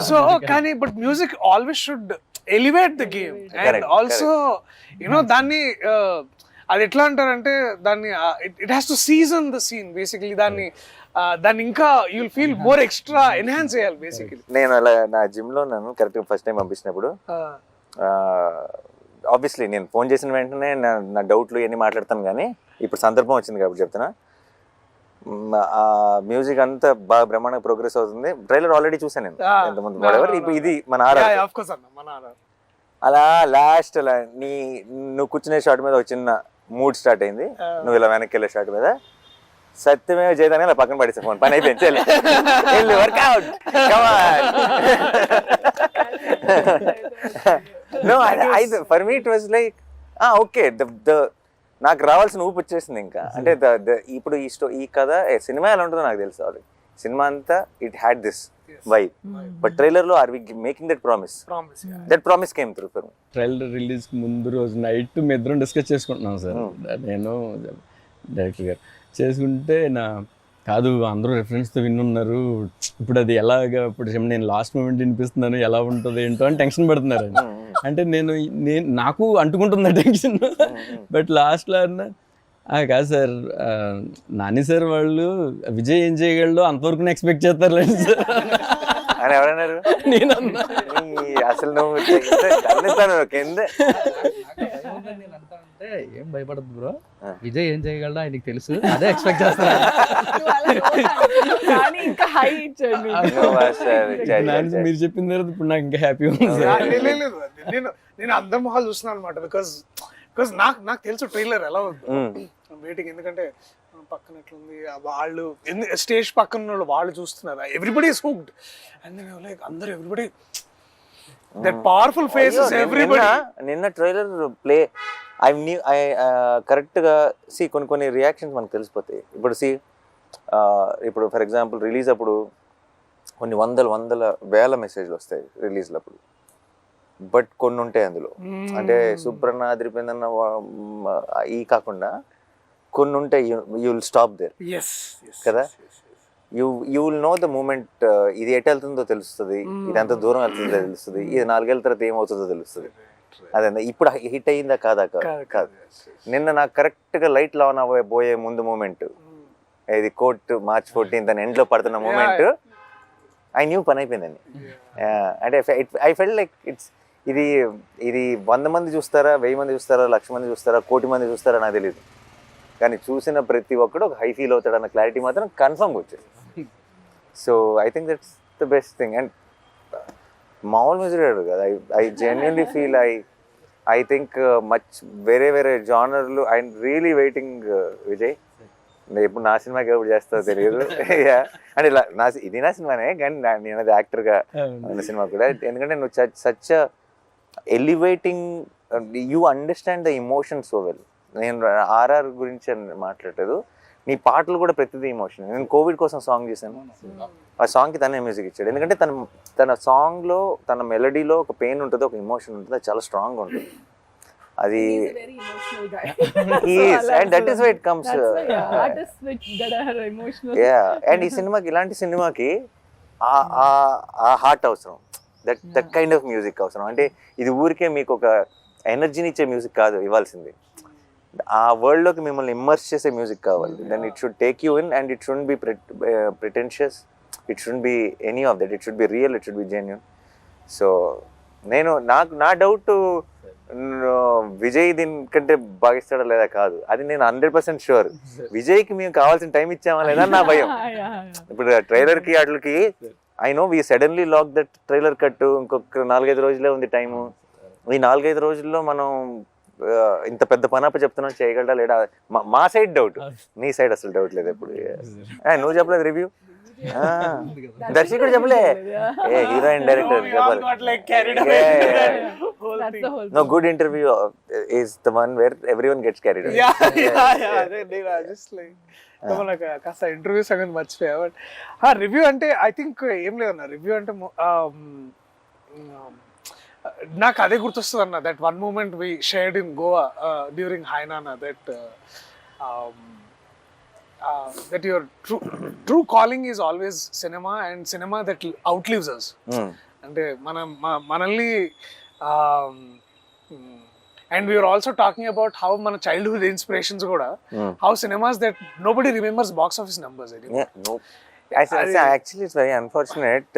so కానీ but music always should elevate the game and also you know దాన్ని అది ఎట్లా అంటారంటే దాన్ని it has to season the scene basically. దాన్ని ఇంకా you'll feel more extra enhance చేయాలి basically. నేను అలా నా జిమ్ లో నన్ను కరెక్ట్గా ఫస్ట్ టైం పంపించినప్పుడు ఆబ్వియస్లీ నేను ఫోన్ చేసిన వెంటనే నా డౌట్లు ఇవన్నీ మాట్లాడతాను, కానీ ఇప్పుడు సందర్భం వచ్చింది కాబట్టి చెప్తున్నా. ఆ మ్యూజిక్ అంతా బాగా బ్రహ్మాండంగా ప్రోగ్రెస్ అవుతుంది. ట్రైలర్ ఆల్రెడీ చూసాను నేను ఎంతమంది వాడెవర్. ఇప్పుడు ఇది మన అలా లాస్ట్ అలా నువ్వు కూర్చునే షాట్ మీద ఒక చిన్న మూడ్ స్టార్ట్ అయింది, నువ్వు ఇలా వెనక్కి వెళ్ళే షాట్ మీద సత్యమే చేయదాన్ని అలా పక్కన పడేసా ఫోన్, పని అయిపోయింది. Workout for me it was like okay, నాకు రావాల్సిన ఊపు వచ్చేసింది ఇంకా. అంటే ఇప్పుడు ఈ కథ సినిమా ఎలా ఉంటుందో నాకు తెలుసు ఆల్రెడీ. సినిమా అంతా it had this vibe, but trailer లో are we making that promise? That promise came through for me. Trailer release ముందు రోజు నైట్ మీ ఇద్దరం డిస్కస్ చేసుకుంటున్నాం సార్, నేను డైరెక్టర్ గారు చేసుకుంటే కాదు అందరూ రెఫరెన్స్తో విన్నున్నారు, ఇప్పుడు అది ఎలాగా, ఇప్పుడు నేను లాస్ట్ మూమెంట్ వినిపిస్తున్నాను ఎలా ఉంటుంది ఏంటో అని టెన్షన్ పడుతున్నారు. అంటే నేను నాకు అంటుకుంటుంది టెన్షన్. బట్ లాస్ట్లో అన్న కాదు సార్, నాని సార్ వాళ్ళు విజయ్ ఏం చేయగలడో అంతవరకు ఎక్స్పెక్ట్ చేస్తారులేండి సార్ అని ఎవరన్నారు? నేను అసలు నువ్వు కింద ఏం భయపడదు బ్రో, విజయ్ ఏం చేయగలడో ఆయనకి తెలుసు, అదే ఎక్స్పెక్ట్ చేస్తాను. మీరు చెప్పిన తర్వాత ఇప్పుడు నాకు ఇంకా హ్యాపీ ఉంది సార్. నేను అందరి మొహాలు చూస్తున్నాను అనమాట, బికాస్ నాకు తెలుసు ట్రైలర్ ఎలా ఉంది వెయిటింగ్. ఎందుకంటే పక్కన ఎట్లుంది వాళ్ళు స్టేజ్ పక్కన వాళ్ళు చూస్తున్నారు, everybody is hooked and like అందరూ everybody that powerful faces everybody. నిన్న ట్రైలర్ ప్లే ఐ కరెక్ట్గా కొన్ని రియాక్షన్స్ మనకు తెలిసిపోతాయి. ఇప్పుడు ఫర్ ఎగ్జాంపుల్ రిలీజ్ అప్పుడు కొన్ని వందల వేల మెసేజ్లు వస్తాయి రిలీజ్లు అప్పుడు, బట్ కొన్ని ఉంటాయి అందులో. అంటే సుప్రన్న అదిరిపోయిందన్న ఈ కాకుండా కొన్ని ఉంటాయి, యూ విల్ స్టాప్ దేర్ కదా. You will know the moment, ఇది ఎటు వెళ్తుందో తెలుస్తుంది, ఇది ఎంత దూరం వెళ్తుందో తెలుస్తుంది, ఇది 4 ఏళ్ళ తర్వాత ఏమవుతుందో తెలుస్తుంది. అదే ఇప్పుడు హిట్ అయ్యిందా కాదా కాదు. నిన్న నాకు కరెక్ట్గా లైట్ లాన్ అవ్వబోయే ముందు మూమెంట్, ఇది కోర్ట్ March 14th అని ఎండ్లో పడుతున్న మూమెంట్, ఐ న్యూ పని అయిపోయిందని. అంటే ఐ ఫెల్ట్ లైక్ ఇది ఇది 100 మంది చూస్తారా, 1000 మంది చూస్తారా, 1,00,000 మంది చూస్తారా, 1,00,00,000 మంది చూస్తారా నాకు తెలియదు. కానీ చూసిన ప్రతి ఒక్కడు ఒక హై ఫీల్ అవుతాడన్న క్లారిటీ మాత్రం కన్ఫర్మ్గా వచ్చేది. So I think that's the best thing. And మామూలు మ్యూజిక్ కదా, I genuinely feel I think much వేరే జానర్లు. ఐ రియలీ వెయిటింగ్ విజయ్, ఎప్పుడు నా సినిమాకి ఎప్పుడు చేస్తావో తెలియదు. అంటే ఇలా ఇది నా సినిమానే, కానీ నేను అది యాక్టర్గా ఉన్న సినిమా కూడా. ఎందుకంటే నువ్వు such elevating, you understand the emotion so well. నేను ఆర్ఆర్ గురించి మాట్లాడలేదు, నీ పాటలు కూడా ప్రతిదీ ఇమోషన్. నేను కోవిడ్ కోసం సాంగ్ చేశాను, ఆ సాంగ్కి తనే మ్యూజిక్ ఇచ్చాడు. ఎందుకంటే తన సాంగ్లో, తన మెలడీలో ఒక పెయిన్ ఉంటుంది, ఒక ఇమోషన్ ఉంటుంది, అది చాలా స్ట్రాంగ్గా ఉంటుంది. అది and that is why it comes. And ఈ సినిమాకి, ఇలాంటి సినిమాకి ఆ హార్ట్ అవసరం, దట్ కైండ్ ఆఫ్ మ్యూజిక్ అవసరం. అంటే ఇది ఊరికే మీకు ఒక ఎనర్జీని ఇచ్చే మ్యూజిక్ కాదు ఇవ్వాల్సింది, ఆ వరల్డ్లోకి మిమ్మల్ని ఇమ్మర్స్ చేసే మ్యూజిక్ కావాలి. Then it should take you in and it should be pretentious, it should be any of that, it should be real, it should be genuine. So నా డౌట్ విజయ్ దీనికంటే బాగా ఇస్తాడా లేదా కాదు, అది నేను 100% షూర్. విజయ్కి మేము కావాల్సిన టైం ఇచ్చామా లేదా నా భయం. ఇప్పుడు ట్రైలర్కి వాటికి I know we suddenly lock that trailer cut, ఇంకొక 4-5 రోజులే ఉంది టైము. ఈ 4-5 రోజుల్లో మనం ఇంత పెద్ద పనప్ప చెప్తున్నాం, చేయగలడా లేడా మా సైడ్ డౌట్, నీ సైడ్ అసలు డౌట్ లేదు ఎప్పుడు. నువ్వు చెప్పలేదు రివ్యూ, దర్శకుడు చెప్పలే, ఏ హీరోయిన్ డైరెక్టర్ చెప్పాలి. No, good interview is the one where everyone gets carried away. కాస్త ఇంటర్వ్యూస్ అనేది మర్చిపోయా. బట్ రివ్యూ అంటే ఐ థింక్ ఏం లేదన్న, రివ్యూ అంటే నాకు అదే గుర్తొస్తుంది అన్న, that one moment we shared in Goa during హైనానా, that your true calling is always cinema, and cinema that outlives us. అంటే మనల్ని and we were also talking about how మన childhood inspirations కూడా, how cinemas that nobody remembers box office numbers anymore. No, actually it's very unfortunate.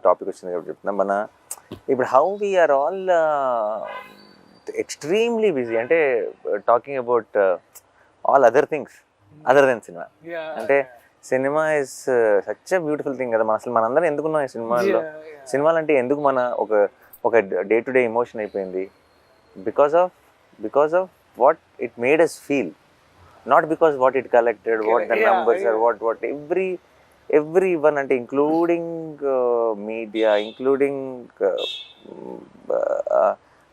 Topic వచ్చింది కాబట్టి చెప్తున్నా, మన ఇప్పుడు how we are all extremely busy, అంటే talking about all other things other than cinema. అంటే cinema is such a beautiful thing కదా. అసలు మనందరం ఎందుకున్నాం ఈ సినిమాల్లో? సినిమాలు అంటే ఎందుకు మన ఒక డే టు డే ఎమోషన్ అయిపోయింది, because of what it made us feel, not because what it collected, what the numbers are, what every one, అంటే ఇంక్లూడింగ్ మీడియా, ఇంక్లూడింగ్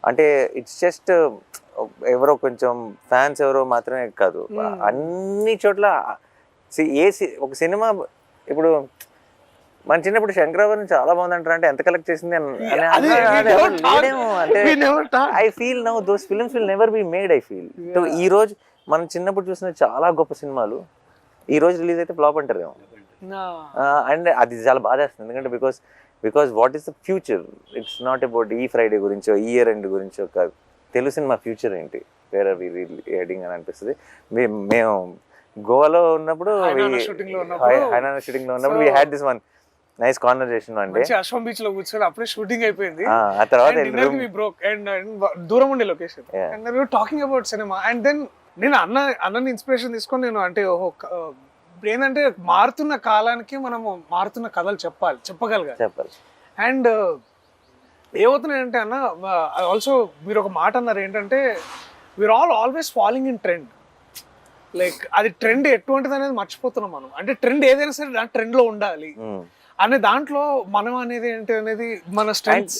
అంటే ఇట్స్ జస్ట్ ఎవరో కొంచెం ఫ్యాన్స్ ఎవరో మాత్రమే కాదు, అన్ని చోట్ల. ఒక సినిమా ఇప్పుడు మన చిన్నప్పుడు శంకరాభరణం చాలా బాగుందంటారు, అంటే ఎంత కలెక్ట్ చేసింది అంటే I feel now those films will never be made. I feel ఈ రోజు మనం చిన్నప్పుడు చూసిన చాలా గొప్ప సినిమాలు ఈ రోజు రిలీజ్ అయితే ఫ్లాప్ అంటారేమో. అండ్ అది చాలా బాధేస్తుంది, ఎందుకంటే because what is the future? It's not about ఈ ఫ్రైడే గురించో, ఈ ఇయర్ ఎండ్ గురించో కాదు. తెలుగు సినిమా ఫ్యూచర్ ఏంటి, వేర్ ఆర్ వి హెడింగ్ అని అనిపిస్తుంది. మేము గోవాలో ఉన్నప్పుడు, షూటింగ్ లో ఉన్నప్పుడు we had this one nice conversation one day. అశ్వం బీచ్ లో కూర్చొని అప్పుడే షూటింగ్ అయిపోయింది. ఆ తర్వాత దూరం ఉండే location, and we were talking about cinema, and then నేను అన్నని ఇన్స్పిరేషన్ తీసుకొని నేను అంటే ఏంటంటే మారుతున్న కాలానికి మనము మారుతున్న కథలు చెప్పగలగాలి. అండ్ ఏమవుతున్నాయంటే అన్న, ఆల్సో మీరు ఒక మాట అన్నారు ఏంటంటే, we're always following in trend. Like అది ట్రెండ్ ఎటువంటిది అనేది మర్చిపోతున్నాం మనం. అంటే ట్రెండ్ ఏదైనా సరే దాని ట్రెండ్ లో ఉండాలి అనే దాంట్లో మనం అనేది ఏంటి అనేది మన స్ట్రెంగ్స్.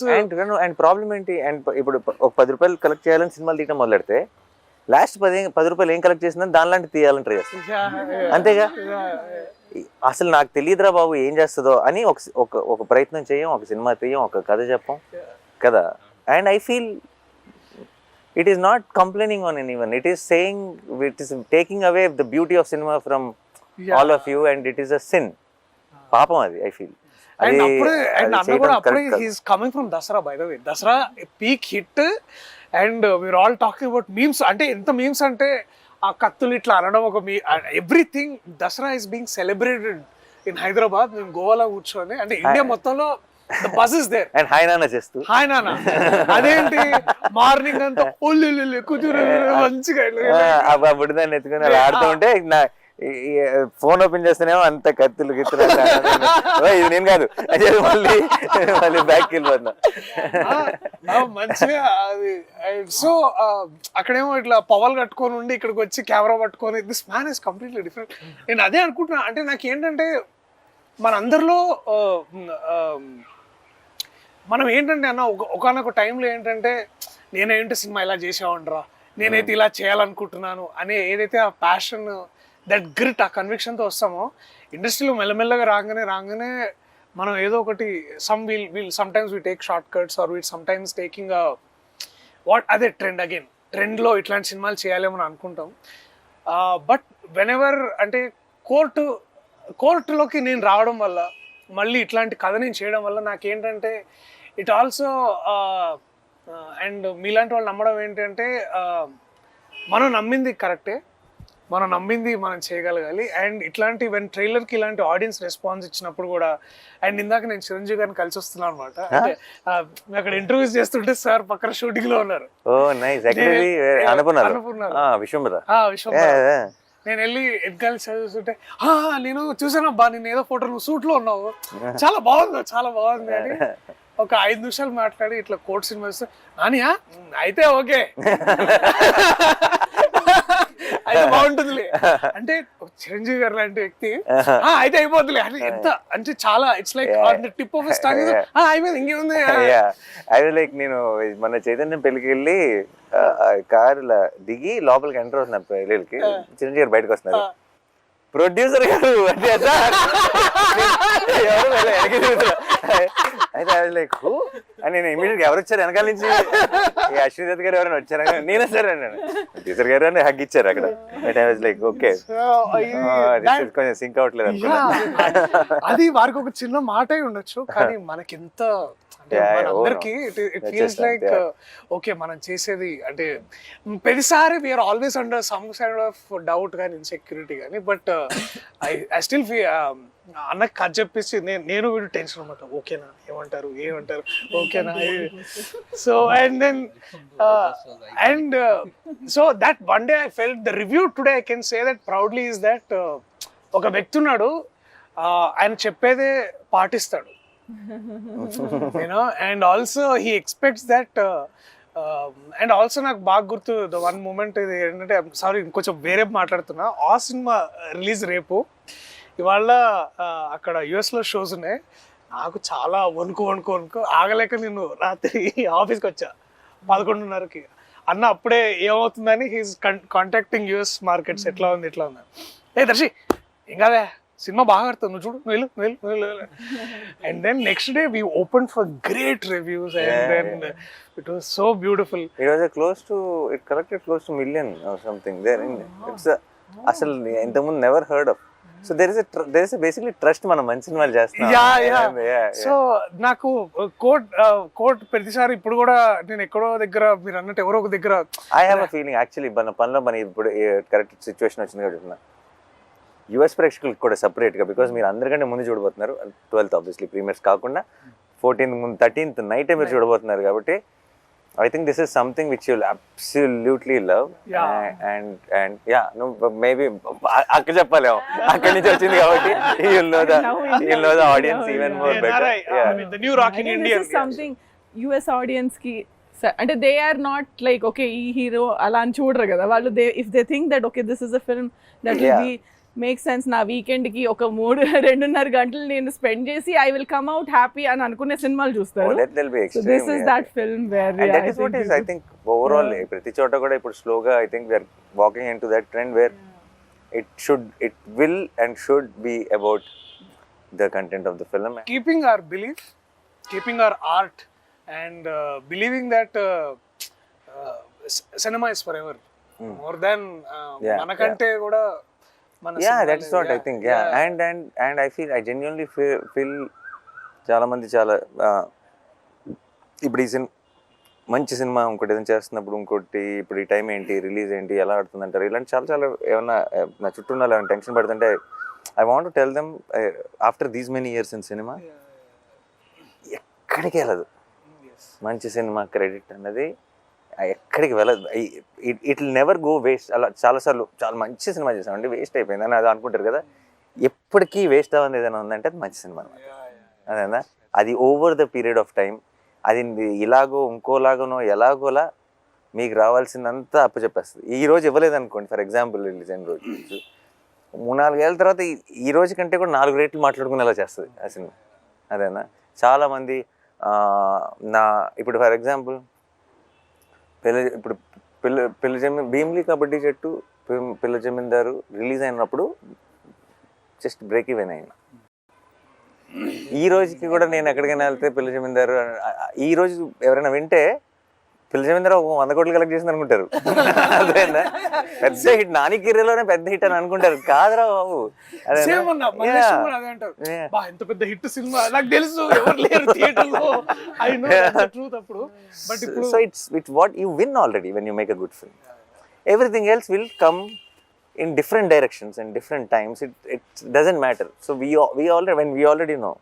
అండ్ ప్రాబ్లం ఏంటి? అండ్ ఇప్పుడు ఒక 10 రూపాయలు కలెక్ట్ చేయాలని సినిమాలు తీయడం మొదలెడితే లాస్ట్ 10 రూపాయలు ఏం కలెక్ట్ చేసిందని దానిలాంటి తీయాలని ట్రై చేస్తాం, అంతేగా. అసలు నాకు తెలియదురా బాబు ఏం చేస్తుందో అని ఒక ప్రయత్నం చేయం, ఒక సినిమా తీయం, ఒక కథ చెప్పం కదా. And I feel it is not complaining on anyone, it is saying, it is taking away the beauty of cinema from all of you, and it is a sin. పాపం అది ఐ ఫీల్. అండ్ అన్న కూడా అప్పుడే he is coming from Dasara, by the way. Dasara peak hit, and we are all talking about memes. అంటే ఎంత memes అంటే ఆ కత్తులు ఇట్లా అనడం, ఒక everything. Dasara is being celebrated in Hyderabad. మేము గోవాలో కూర్చొని, అంటే ఇండియా మొత్తంలో the buzz is there. And hi నాన్న చేస్తూ హాయ్ నాన్న అదేంటి మార్నింగ్ అంతా ఒళ్ళు కుదురు మంచిగా ఆ బుడిదాన్ని ఎత్తుకుని అలా ఆడుతూ ఉంటే నా ఫోన్ ఓపెన్ చేస్తేనేమో అంత కత్తులు గిత్తులు ఇది నేను కాదు మళ్ళీ మళ్ళీ బ్యాక్ వెళ్ళిపోతున్నా. మంచిగా అది. సో అక్కడేమో ఇట్లా పవల్ కట్టుకొని ఉండి ఇక్కడికి వచ్చి కెమెరా పట్టుకొని this man is completely different. నేను అదే అనుకుంటున్నా, అంటే నాకు ఏంటంటే మనందరిలో మనం ఏంటంటే అన్న ఒకనొక టైంలో ఏంటంటే నేనేంటి సినిమా ఇలా చేసేవాడిరా, నేనైతే ఇలా చేయాలనుకుంటున్నాను అనే ఏదైతే ఆ ప్యాషన్, దట్ గ్రిట్, ఆ కన్విక్షన్తో వస్తామో ఇండస్ట్రీలో మెల్లమెల్లగా రాగానే మనం ఏదో ఒకటి sometimes we take short cuts or we sometimes taking what అదే ట్రెండ్లో ఇట్లాంటి సినిమాలు చేయాలేమో అని అనుకుంటాం. బట్ వెన్ ఎవర్ అంటే కోర్టులోకి నేను రావడం వల్ల, మళ్ళీ ఇట్లాంటి కథ నేను చేయడం వల్ల నాకేంటంటే ఇట్ ఆల్సో అండ్ మీలాంటి వాళ్ళు నమ్మడం ఏంటంటే మనం నమ్మింది కరెక్టే, మనం నమ్మింది మనం చేయగలగాలి. అండ్ ఇట్లాంటి ట్రైలర్కి ఇలాంటి ఆడియన్స్ రెస్పాన్స్ ఇచ్చినప్పుడు కూడా, అండ్ ఇందాక నేను చిరంజీవి గారిని కలిసి వస్తున్నాను అనమాట. అంటే అక్కడ ఇంటర్వ్యూస్ చేస్తుంటే సార్ పక్కన షూటింగ్ లో ఉన్నారు. నేను వెళ్ళి ఎగ్గాలి చదువుతుంటే నేను చూసానబ్బా నేను ఏదో ఫోటో నువ్వు సూట్ లో ఉన్నావు, చాలా బాగుంది అని ఒక 5 నిమిషాలు మాట్లాడి ఇట్లా కోర్ట్ సినిమా ఇస్తే నానియా అయితే ఓకే అయితే బాగుంటుందిలే అంటే చిరంజీవి గారు లాంటి వ్యక్తి అయితే అయిపోతులే అని ఎంత అంటే చాలా it's like tip of star అయిపోయింది ఇంకేముంది. అది లైక్ నేను మన చైతన్యం పెళ్ళికి వెళ్ళి కారులో దిగి లోపలికి ఎంటర్ అవుతున్నారు పెళ్ళికి, చిరంజీవి గారు బయటకు వస్తున్నారు, ప్రొడ్యూసర్ గారు అంటే అయితే అది లైక్ అని నేను ఇమీడియట్ ఎవరు వచ్చారు వెనకాల నుంచి, అశ్విని దత్ గారు ఎవరైనా వచ్చారా, నేనే సార్ అన్నాను, ప్రొడ్యూసర్ గారు అని హగ్ ఇచ్చారు అక్కడ. లైక్ ఓకే కొంచెం సింక్ అవట్లేదు అనుకున్నా. అది వారికి ఒక చిన్న మాట ఉండొచ్చు, కానీ మనకి ఎంత అంటే అందరికి ఇట్ ఫీల్స్ లైక్ ఓకే మనం చేసేది అంటే ప్రతిసారి we're always under some kind of doubt కానీ ఇన్సెక్యూరిటీ కానీ, బట్ ఐ స్టిల్ అన్నకు కథ చెప్పేసి నేను వీడు టెన్షన్ అనమాట, ఓకేనా ఏమంటారు ఓకేనా. So and then and so that one day I felt the review today I can say that proudly is that ఒక వ్యక్తి ఉన్నాడు, ఆయన చెప్పేదే పాటిస్తాడు, you know, and also he expects that. And also నాకు బాగా గుర్తు ద వన్ మూమెంట్ ఇది ఏంటంటే, సారీ ఇంకొంచెం వేరే మాట్లాడుతున్నా, ఆ సినిమా రిలీజ్ రేపు, ఇవాళ అక్కడ యుఎస్లో షోస్ ఉన్నాయి, నాకు చాలా వణుకు ఆగలేక నేను రాత్రి ఆఫీస్కి వచ్చా 11:30కి. అన్న అప్పుడే ఏమవుతుందని హీస్ కాంటాక్టింగ్ యుఎస్ మార్కెట్స్, ఎట్లా ఉంది ఏ దర్శి ఏం కాదే సినిమా బాగా ఆడుతుంది, నువ్వు చూడు నువ్వు వెళ్ళు. And then next day we open for great reviews and then it was so beautiful. It was close to it collected close to million or something there in it's అసలు ఇంతకుముందు never heard of. So there is a basically trust మనం మంచి సినిమాలు చేస్తున్నాం. So నాకు court ప్రతిసారి ఇప్పుడు కూడా నేను ఎక్కడో దగ్గర మీరు అన్నట్టు ఎవరో ఒక దగ్గర I have a feeling actually మన పనిలో మన ఇప్పుడు కరెక్ట్ సిచ్యువేషన్ వచ్చింది కాబట్టి యుఎస్ ప్రేక్షకులకు కూడా సపరేట్గా, బికాస్ మీరు అందరికంటే ముందు చూడబోతున్నారు 12th ఆబ్వియస్లీ ప్రీమియర్స్ కాకుండా 14th ముందు 13th నైటే మీరు చూడబోతున్నారు కాబట్టి I think this is something which you'll absolutely love. And yeah, no, maybe akka cheppalem akkadi nunchi vachindi kabatti you'll know the audience even more better. I mean the new Rock in India. This is something US audience ki అంటే they are not like okay ee hero ala అని చూడరు కదా వాళ్ళు, if they think that okay this is a film that will be make sense, నా weekend కి ఒక 2.5 గంటలు నేను స్పెండ్ చేసి I will come out happy అని అనుకునే సినిమాలు చూస్తారు. This is that film where I think overall ప్రతి చోట కూడా ఇప్పుడు స్లోగా I think we're walking into that trend where it will and should be about the content of the film, keeping our belief, keeping our art, and believing that cinema is forever, more than manakante kuda. That is what I think. And I genuinely feel చాలా మంది చాలా ఇప్పుడు ఈ మంచి cinema ఇంకోటి ఏదైనా చేస్తున్నప్పుడు ఇంకోటి ఇప్పుడు ఈ టైం ఏంటి రిలీజ్ ఏంటి ఎలా ఆడుతుంది అంటారు, ఇలాంటి చాలా ఏమన్నా నా చుట్టూ ఉన్న ఏమైనా టెన్షన్ పడుతుంటే I want to tell them after these many years in cinema ఎక్కడికి వెళ్ళదు. మంచి సినిమా క్రెడిట్ అన్నది ఎక్కడికి వెళ్ళదు. It will never go waste. అలా చాలాసార్లు చాలా మంచి సినిమా చేసామండి, వేస్ట్ అయిపోయింది అని అది అనుకుంటారు కదా. ఎప్పటికీ వేస్ట్ అవ్వదు ఏదైనా ఉందంటే అది మంచి సినిమా. అదేనా, అది over the period of time అది ఇలాగో ఇంకోలాగనో ఎలాగోలా మీకు రావాల్సిందంతా అప్పచెప్పేస్తుంది. ఈ రోజు ఇవ్వలేదు అనుకోండి, ఫర్ ఎగ్జాంపుల్ రిలీజ్ అయిన రోజు 3-4 ఏళ్ళ తర్వాత ఈ రోజు కంటే కూడా 4 రేట్లు మాట్లాడుకునేలా చేస్తుంది ఆ సినిమా. అదేనా, చాలామంది ఇప్పుడు ఫర్ ఎగ్జాంపుల్ భీమ్లీ కబడ్డీ జట్టు, పిల్ల జమీందారు రిలీజ్ అయినప్పుడు జస్ట్ బ్రేక్ ఈవెన్ అయినా. ఈ రోజుకి కూడా నేను ఎక్కడికైనా వెళ్తే పిల్ల జమీందారు ఈ రోజు ఎవరైనా వింటే పిల్ల జమీందారు 100 కోట్లు కలెక్ట్ చేసింది అనుకుంటారు. అదేనా, పెద్ద హిట్, నాని కిర్రలోనే పెద్ద హిట్ అని అనుకుంటారు. కాదురా బాబు, ఎంత పెద్ద హిట్ సినిమా నాకు తెలుసు, ఎవరు లేరు థియేటర్లో. ఐ నో ద ట్రూత్ అప్పుడు. బట్ ఇప్పుడు so it's what you win already when you make a good film. Everything else will come in different directions and different times. It doesn't matter. So we already know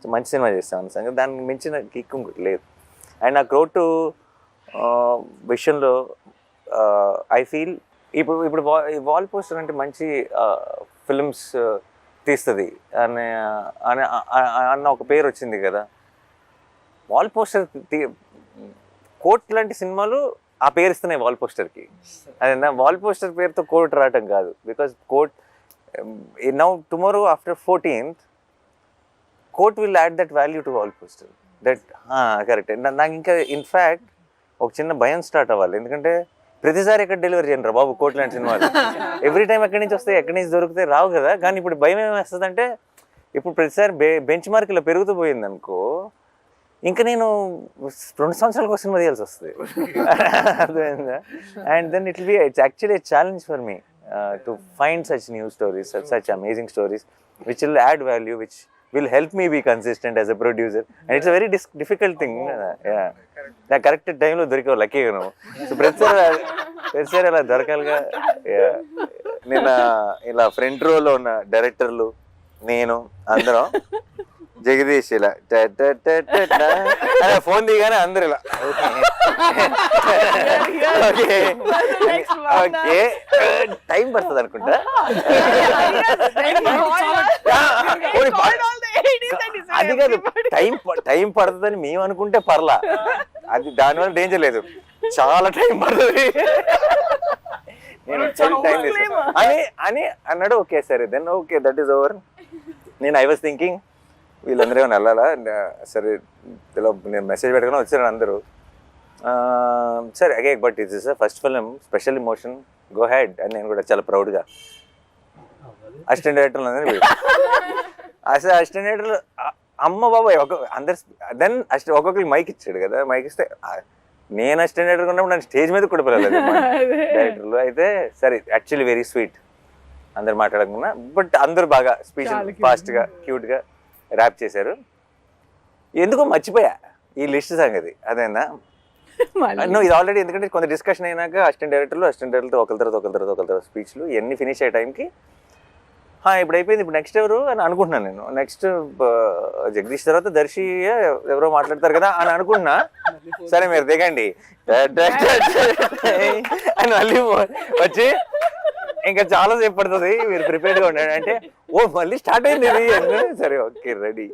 so మంచి cinema చేస్తామని సంగతి దానికి మించిన kick ఇంకోటి లేదు. And ఆ crowd విషయంలో I feel ఇప్పుడు వాల్ పోస్టర్ అంటే మంచి ఫిల్మ్స్ తీస్తుంది అన్న ఒక పేరు వచ్చింది కదా. వాల్ పోస్టర్ కోట్ లాంటి సినిమాలు ఆ పేరు ఇస్తున్నాయి వాల్ పోస్టర్కి. అదేనా, వాల్ పోస్టర్ పేరుతో కోర్ట్ రావటం కాదు. Because court now tomorrow after 14th court will add that value to wall poster. That correct. నాకు ఇంకా ఇన్ఫ్యాక్ట్ ఒక చిన్న భయం స్టార్ట్ అవ్వాలి. ఎందుకంటే ప్రతిసారి ఎక్కడ డెలివరీ చేయండి రా బాబు కోర్ట్ లాంటి సినిమాలు. ఎవ్రీ టైం ఎక్కడి నుంచి వస్తాయి, ఎక్కడి నుంచి దొరుకుతాయి, రావు కదా. కానీ ఇప్పుడు భయం ఏమేస్తుంది అంటే ఇప్పుడు ప్రతిసారి బెంచ్ మార్క్ ఇలా పెరుగుతూ పోయింది అనుకో, ఇంకా నేను 2 సంవత్సరాలకు ఒక సినిమా తీయాల్సి వస్తుంది. అర్థమైందా? And then it's actually challenge for me to find such new stories, such amazing stories which will add value, which will help me be consistent as a producer. And it's a very difficult thing. నాకు correct టైంలో దొరికావు లక్కీగా నువ్వు. So ప్రతిసారి అలా దొరకాలిగా. నేను ఇలా front రోలో ఉన్న డైరెక్టర్లు, నేను అందరం జగదీష్ ఇలా ఫోన్ దిగానే అందరు ఇలా ఓకే ఓకే టైం పడుతుంది అనుకుంటా. అది కాదు, టైం పడుతుందని మేము అనుకుంటే పర్లా, అది దానివల్ల డేంజర్ లేదు. చాలా టైం పడుతుంది నేను టైం అని అన్నాడు. ఓకే సరే then okay that is over. I was thinking వీళ్ళందరూ ఏమైనా వెళ్ళాలా, సరే ఇలా నేను మెసేజ్ పెట్టుకుని వచ్చాను అందరూ. సరే అగే but it's is first film, special emotion, go ahead అని నేను కూడా చాలా ప్రౌడ్గా అసిస్టెంట్ డైరెక్టర్లు అందరూ అసిస్టెంట్ డైరెక్టర్లు అమ్మ బాబాయ్ అందరు. దెన్ ఒక్కొక్కరికి మైక్ ఇచ్చాడు కదా, మైక్ ఇస్తే నేను అసిస్టెంట్ డైరెక్టర్ ఉన్నప్పుడు నన్ను స్టేజ్ మీద కూడా పిలవలేదు డైరెక్టర్లు. అయితే సరే యాక్చువల్లీ వెరీ స్వీట్, అందరు మాట్లాడకుండా, బట్ అందరూ బాగా స్పీచ్ ఫాస్ట్గా క్యూట్గా ర్యాప్ చేశారు. ఎందుకో మర్చిపోయా ఈ లిస్ట్ సంగతి. అదేనా నువ్వు ఇది ఆల్రెడీ, ఎందుకంటే కొంత డిస్కషన్ అయినాక అసిస్టెంట్ డైరెక్టర్తో ఒకరి తర్వాత స్పీచ్లు ఇవన్నీ ఫినిష్ అయ్యే టైంకి ఇప్పుడు అయిపోయింది, ఇప్పుడు నెక్స్ట్ ఎవరు అని అనుకుంటున్నాను నేను. నెక్స్ట్ జగదీష్ తర్వాత దర్శి ఎవరో మాట్లాడతారు కదా అని అనుకుంటున్నా. సరే మీరు దిగండి అని మళ్ళీ వచ్చి ఇంకా చాలా సేపు పడుతుంది, మీరు ప్రిపేర్డ్గా ఉండండి అంటే ఓ మళ్ళీ స్టార్ట్ అయింది ఇది. సరే okay ready.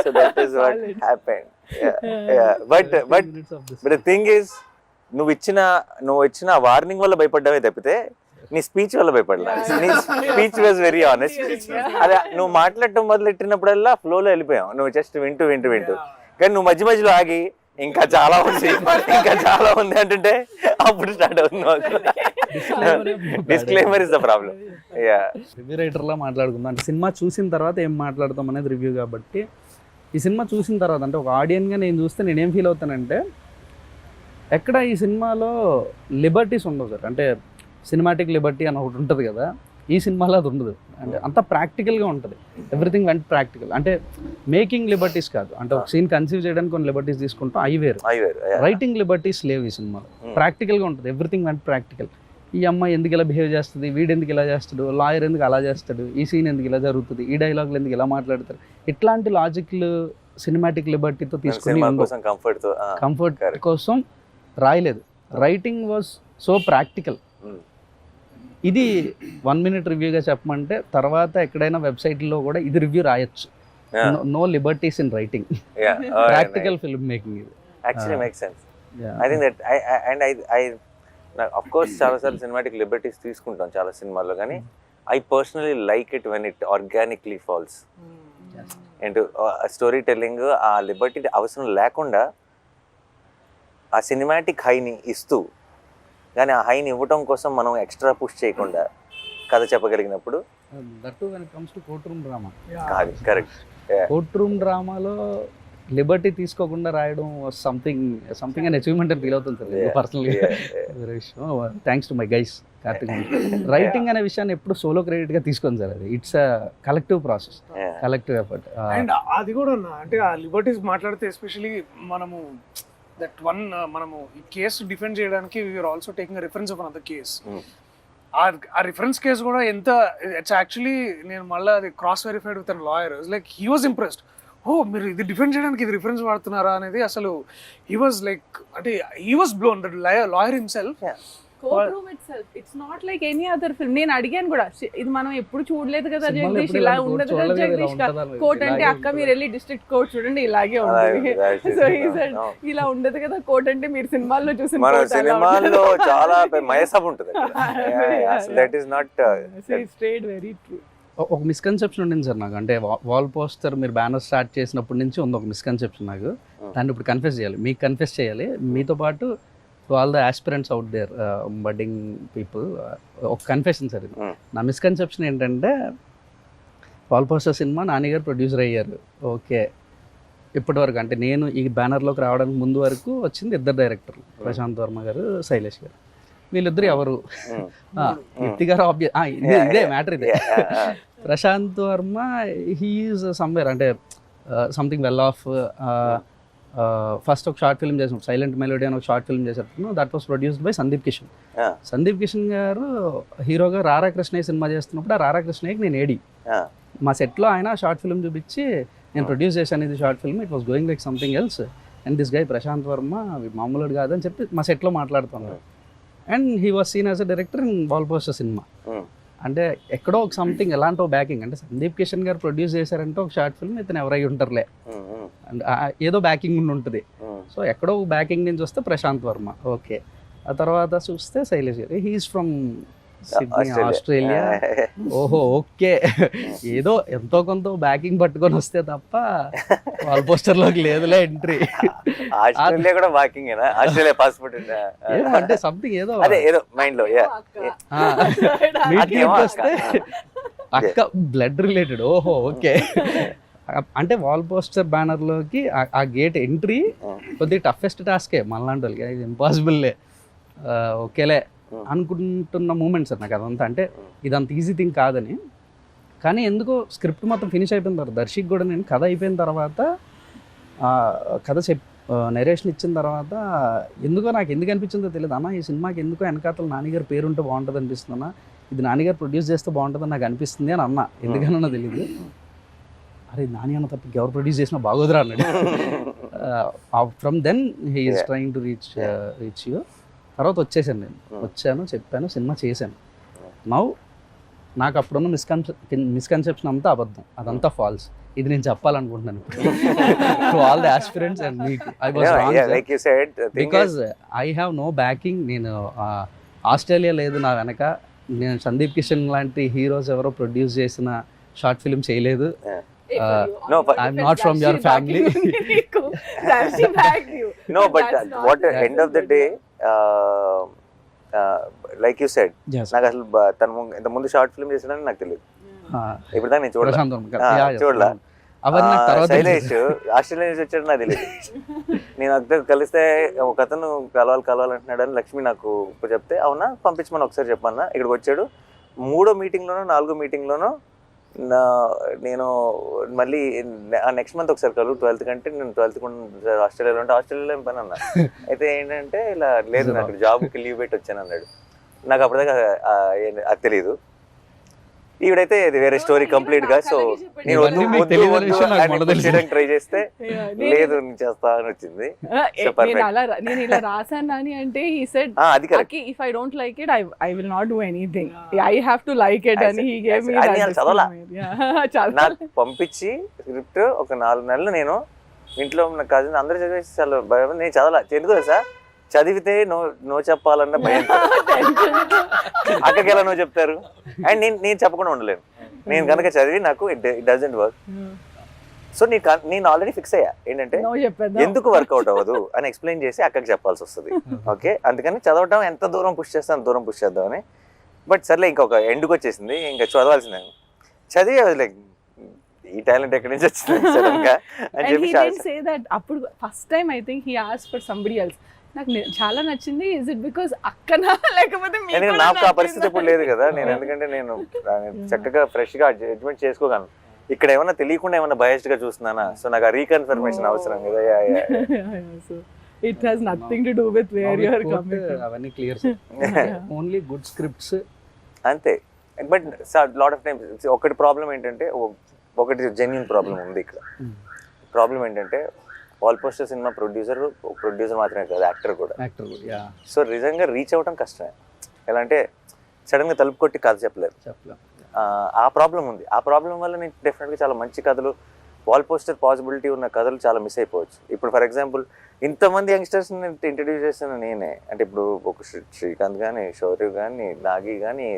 So that is what happened. But the thing is నువ్వు ఇచ్చిన వార్నింగ్ వల్ల భయపడ్డావే తప్పితే నీ స్పీచ్ వల్ల భయపడలా. నీ స్పీచ్ వాజ్ వెరీ ఆనెస్ట్. అదే నువ్వు మాట్లాడటం మొదలెట్టినప్పుడల్లా ఫ్లోలో వెళ్ళిపోయావు, నువ్వు జస్ట్ వింటూ కానీ నువ్వు మధ్యలో ఆగి ఇంకా చాలా ఉంది అంటుంటే అప్పుడు స్టార్ట్ అవుతుంది. Disclaimer is the problem. Review రైటర్లా మాట్లాడుకుందాం అంటే సినిమా చూసిన తర్వాత ఏం మాట్లాడతాం అనేది రివ్యూ. కాబట్టి ఈ సినిమా చూసిన తర్వాత అంటే ఒక ఆడియన్గా నేను చూస్తే నేనేం ఫీల్ అవుతానంటే ఎక్కడ ఈ సినిమాలో లిబర్టీస్ ఉండవు సార్. అంటే సినిమాటిక్ లిబర్టీ అని ఒకటి ఉంటుంది కదా, ఈ సినిమాలో అది ఉండదు. అంటే అంత ప్రాక్టికల్గా ఉంటుంది, ఎవ్రీథింగ్ వెంట్ ప్రాక్టికల్. అంటే మేకింగ్ లిబర్టీస్ కాదు, అంటే ఒక సీన్ కన్సీవ్ చేయడానికి కొన్ని లిబర్టీస్ తీసుకుంటాం, అవి వేరు. రైటింగ్ లిబర్టీస్ లేవు ఈ సినిమాలో, ప్రాక్టికల్గా ఉంటుంది, ఎవ్రీథింగ్ వెంట్ ప్రాక్టికల్. ఈ అమ్మాయి ఎందుకు ఇలా బిహేవ్ చేస్తుంది, వీడు ఎందుకు ఇలా చేస్తాడు, లాయర్ ఎందుకు అలా చేస్తాడు, ఈ సీన్ ఎందుకు ఇలా జరుగుతుంది, ఈ డైలాగులు ఎందుకు ఇలా మాట్లాడతారు, ఇట్లాంటి లాజిక్లు సినిమాటిక్ లిబర్టీతో తీసుకుని సినిమా కోసం కంఫర్ట్ తో కంఫర్ట్ correct. కోసం రాయలేదు. Writing was so practical. ఇది 1 minute రివ్యూగా చెప్పమంటే తర్వాత ఎక్కడైనా వెబ్సైట్లో కూడా ఇది రివ్యూ రాయొచ్చు. No liberties in writing, practical filmmaking ఇది. Actually make sense. I think that I of course చాలాసార్లు సినిమాటిక్ లిబర్టీస్ తీసుకుంటాం చాలా సినిమాల్లో, కానీ I personally like it when it organically falls and storytelling. ఆ లిబర్టీ అవసరం లేకుండా ఆ సినిమాటిక్ హైని ఇస్తూ, కానీ ఆ హైని ఇవ్వటం కోసం మనం ఎక్స్ట్రా పుష్ చేయకుండా కథ చెప్పగలిగినప్పుడు that when it comes to courtroom drama. Correct. Courtroom డ్రామాలో లిబర్టీ తీసుకోకుండా రాయడం సంథింగ్ అండ్ అచీవ్మెంట్ అని ఫీల్ అవుతుంది సార్ పర్సనల్గా. వేరే విషయం. Thanks to my guys Karthik. Writing అనే విషయాన్ని ఎప్పుడు సోలో క్రెడిట్గా తీసుకోండి సార్, అది it's a collective process, collective effort. And అది కూడా అంటే ఆ లిబర్టీస్ మాట్లాడితే ఎస్పెషలీ మనము దట్ వన్ మనము ఈ కేసు డిఫెండ్ చేయడానికి we are also taking reference of another case. ఆ రిఫరెన్స్ కేసు కూడా ఎంత ఇట్స్ యాక్చువల్లీ నేను మళ్ళీ అది cross verified with an lawyer. Like he was impressed. ఓ మీరు ఇది డిఫెండ్ చేయడానికి ఇది రిఫరెన్స్ వాడుతున్నారా అనేది అసలు హీ వాజ్ లైక్ అంటే he was blown that lawyer himself. Court itself it's not like any other film. నేను అడిగాను కూడా, ఇది మనం ఎప్పుడు చూడలేదు కదా సినిమాలో జగదీష్, ఎప్పుడు ఇలా ఇలాంటి ఉండదు కోర్టు కదా చూడలేదు, జగదీష్. ఇలా ఉంటుందా? కోర్ట్ అంటే ఇలాగే అక్క మీరు వెళ్ళి డిస్ట్రిక్ట్ కోర్ట్ చూడండి ఇలాగే ఉంటుంది. సో ఈ said, ఇలా ఉండదు కదా కోర్ట్ అంటే మీరు సినిమాల్లో చూసిన మన court అలా సినిమాల్లో ఉండదు. చాలా మయసబ్ ఉంటుంది. That is not So it stayed very true. ఒక మిస్కన్సెప్షన్ ఉండింది సార్ నాకు. అంటే వాల్ పోస్టర్ మీరు బ్యానర్ స్టార్ట్ చేసినప్పటి నుంచి ఉంది ఒక మిస్కన్సెప్షన్ నాకు. దాన్ని ఇప్పుడు కన్ఫెస్ చేయాలి, మీకు కన్ఫెస్ చేయాలి, మీతో పాటు to all the aspirants out there, budding people. ఒక కన్ఫెషన్ సార్ ఇది. నా మిస్కన్సెప్షన్ ఏంటంటే వాల్ పోస్టర్ సినిమా నాన్నగారు ప్రొడ్యూసర్ అయ్యారు, ఓకే. ఇప్పటి వరకు అంటే నేను ఈ బ్యానర్లోకి రావడానికి ముందు వరకు వచ్చింది 2 డైరెక్టర్లు, ప్రశాంత్ వర్మ గారు, శైలేష్ గారు. వీళ్ళిద్దరు ఎవరు? వ్యక్తి గారు ఇదే మ్యాటర్. ఇదే ప్రశాంత్ వర్మ హీఈస్ సమ్వేర్ అంటే సంథింగ్ వెల్ ఆఫ్. ఫస్ట్ ఒక షార్ట్ ఫిల్మ్ చేసినప్పుడు సైలెంట్ మెలోడీ అని ఒక షార్ట్ ఫిల్మ్ చేసినప్పుడు that was produced by Sandeep Kishan. Sandeep Kishan గారు హీరోగా రారా కృష్ణయ్య సినిమా చేస్తున్నప్పుడు ఆ రారా కృష్ణయ్యకి నేను ఏడి మా సెట్లో ఆయన షార్ట్ ఫిల్మ్ చూపించి నేను ప్రొడ్యూస్ చేశాను ఇది short film, it was going like something else and this guy Prashanth Varma మామూలుడు కాదని చెప్పి మా సెట్లో మాట్లాడుతున్నాడు. And he was seen as a director in wall poster సినిమా. అంటే ఎక్కడో ఒక సంథింగ్ ఎలాంటి బ్యాకింగ్ అంటే సందీప్ కిషన్ గారు ప్రొడ్యూస్ చేశారంటే ఒక షార్ట్ ఫిల్మ్ ఇతను ఎవరై ఉంటారులే అండ్ ఏదో బ్యాకింగ్ ఉండి ఉంటుంది. సో ఎక్కడో బ్యాకింగ్ నుంచి వస్తే ప్రశాంత్ వర్మ, ఓకే. ఆ తర్వాత చూస్తే శైలేష్ గారు, హీఈస్ ఫ్రమ్ సిడ్నీ, ఆస్ట్రేలియా. ఓహో, ఓకే. ఏదో ఎంతో కొంత బ్యాకింగ్ పట్టుకొని వస్తే తప్ప వాల్ పోస్టర్లోకి లేదులే ఎంట్రీ. ఆస్ట్రేలియా కూడా బ్యాకింగ్ ఆస్ట్రేలియా పాస్పోర్ట్ అంటే సంథింగ్ ఏదో అదే ఏదో మైండ్ లో వస్తే అక్క బ్లడ్ రిలేటెడ్. ఓహో, ఓకే. అంటే వాల్ పోస్టర్ బ్యానర్లోకి ఆ గేట్ ఎంట్రీ కొద్దిగా టఫెస్ట్ టాస్కే మనలాంటి వాళ్ళకి, ఇది ఇంపాసిబుల్లే, ఓకేలే అనుకుంటున్న మూమెంట్ సార్ నాకు అదంతా. అంటే ఇదంత ఈజీ థింగ్ కాదని. కానీ ఎందుకో స్క్రిప్ట్ మొత్తం ఫినిష్ అయిపోయిన తర్వాత దర్శక్ కూడా నేను కథ అయిపోయిన తర్వాత కథ నరేషన్ ఇచ్చిన తర్వాత ఎందుకో నాకు ఎందుకు అనిపించిందో తెలియదు, అన్న ఈ సినిమాకి ఎందుకో వెనకాతల నాన్నగారు పేరుంటే బాగుంటుంది అనిపిస్తుందన్నా, ఇది నాన్నగారు ప్రొడ్యూస్ చేస్తే బాగుంటుందని నాకు అనిపిస్తుంది అని అన్నా. ఎందుకన్నా తెలియదు. అరే నాని అన్న తప్ప ఎవరు ప్రొడ్యూస్ చేసినా బాగోదురా అన్నాడు. From then he is trying to reach you. తర్వాత వచ్చేసాను, నేను వచ్చాను, చెప్పాను, సినిమా చేశాను. నౌ నాకు అప్పుడున్న మిస్కన్సెప్షన్ అంతా అబద్ధం, అదంతా ఫాల్స్. ఇది నేను చెప్పాలనుకుంటున్నాను to all the aspirants and మీకు. I was wrong because I have no backing. నేను ఆస్ట్రేలియా లేదు నా వెనక, నేను సందీప్ కిషన్ లాంటి హీరోస్ ఎవరో ప్రొడ్యూస్ చేసిన షార్ట్ ఫిల్మ్ చేయలేదు. I'm not from your family. No, but what end of the day, like you said, నాకు అసలు తను ఇంత ముందు షార్ట్ ఫిల్మ్ చేసాడని నాకు తెలియదు. ఇప్పుడు దాకా నేను చూడలా. శైలేష్ ఆస్ట్రేలియా నుంచి వచ్చాడు నాకు తెలియదు. నేను అక్కడ కలిస్తే ఒక అతను కలవాలంటున్నాడు అని లక్ష్మి నాకు చెప్తే, అవునా పంపించమని ఒకసారి చెప్పన్నా. ఇక్కడికి వచ్చాడు. 3వ మీటింగ్లోనో 4వ మీటింగ్లోనో నేను మళ్ళీ నెక్స్ట్ మంత్ ఒకసారి కలు 12th కంటే నేను 12th ఆస్ట్రేలియాలో ఉంటే ఆస్ట్రేలియాలో ఏం పని అన్నా. అయితే ఏంటంటే ఇలా లేదు నాకు జాబ్కి లీవ్ పెట్టి వచ్చాను అన్నాడు. నాకు అప్పటిదాకా అది తెలియదు. ఈవిడైతే ఇది వేరే స్టోరీ కంప్లీట్ గా. సో నేను ఇవన్నీ మీకు తెలియని విషయం నాకు మొదలు తెలుసు. ట్రై చేస్తే లేదు నేను చేస్తా అని వచ్చింది. So, perfect. నేను ఇలా రాసాను అని అంటే he said అది correct. Aki, if I don't like it, I will not do anything. I have to like it, and he gave me అది that. నేను చదవలా. చాలా నాకు పంపించి స్క్రిప్ట్ ఒక 4 నెలలు నేను ఇంట్లో ఉన్న కజిన్ అందరూ చదివేసి చాలా భయం. నేను చదవలా. ఎందుకు తెలుసా, చదివితే నో చెప్పాలన్న భయం. అక్కకి ఎలా నో చెప్తారు? అండ్ నేను చెప్పకుండా ఉండలేను. నేను కనుక చదివి నాకు ఇట్ డజంట్ వర్క్. సో నేను ఆల్రెడీ ఫిక్స్ అయ్యా ఏంటంటే No చెప్పేద్దాం. ఎందుకు వర్కౌట్ అవ్వదు అని ఎక్స్ప్లెయిన్ చేసి అక్కకి చెప్పాల్సి వస్తుంది. ఓకే, అందుకని చదవటం ఎంత దూరం పుష్ చేస్తే అంత దూరం పుష్ చేద్దామని. బట్ సర్లే ఇంకొక ఎండ్కి వచ్చేసింది, ఇంకా చదవాల్సిందే. చదివి లైక్ ఈ టాలెంట్ ఎక్కడి నుంచి వచ్చింది సడన్ గా అని And చెప్పి he didn't say that. అప్పుడు first time I think he asked for somebody else. నాకు చాలా నచ్చింది. ఇస్ ఇట్ బికాస్ అక్కనా లేకపోతే మీకు ఎందుకంటే కూడా నాకు ఆ నచ్చిందా? పరిస్థితి ఇప్పుడు లేదు కదా. నేను ఎందుకంటే నేను చక్కగా ఫ్రెష్ గా జడ్జ్మెంట్ చేసుకోగలను. ఇక్కడ ఏమన్నా తెలియకుండా ఏమన్నా బయాస్డ్ గా చూస్తున్నానా? సో నాకు ఆ రీకన్ఫర్మేషన్ అవసరం కదా. So, it has nothing to do with where you are coming from. అవన్నీ క్లియర్. ఓన్లీ గుడ్ స్క్రిప్ట్స్ అంతే. బట్ లాట్ ఆఫ్ టైమ్స్ ఒకటి ప్రాబ్లం ఏంటంటే, ఒకటి జెన్యున్ ప్రాబ్లం ఉంది ఇక్కడ. ప్రాబ్లం ఏంటంటే వాల్ పోస్టర్ సినిమా ప్రొడ్యూసర్ మాత్రమే కాదు, యాక్టర్ కూడా. యాక్టర్ యా సో నిజంగా రీచ్ అవ్వడం కష్టమే. ఎలా అంటే సడన్గా తలుపు కొట్టి కథ చెప్పలేరు. చెప్పలేం. ఆ ప్రాబ్లం ఉంది. ఆ ప్రాబ్లం వల్ల నేను డెఫినెట్గా చాలా మంచి కథలు, వాల్ పోస్టర్ పాసిబిలిటీ ఉన్న కథలు చాలా మిస్ అయిపోవచ్చు. ఇప్పుడు ఫర్ ఎగ్జాంపుల్ ఇంతమంది యంగ్స్టర్స్ని ఇంట్రడ్యూస్ చేసిన నేనే. అంటే ఇప్పుడు ఒక శ్రీకాంత్ కానీ, శౌర్య కానీ, నాగి కానీ,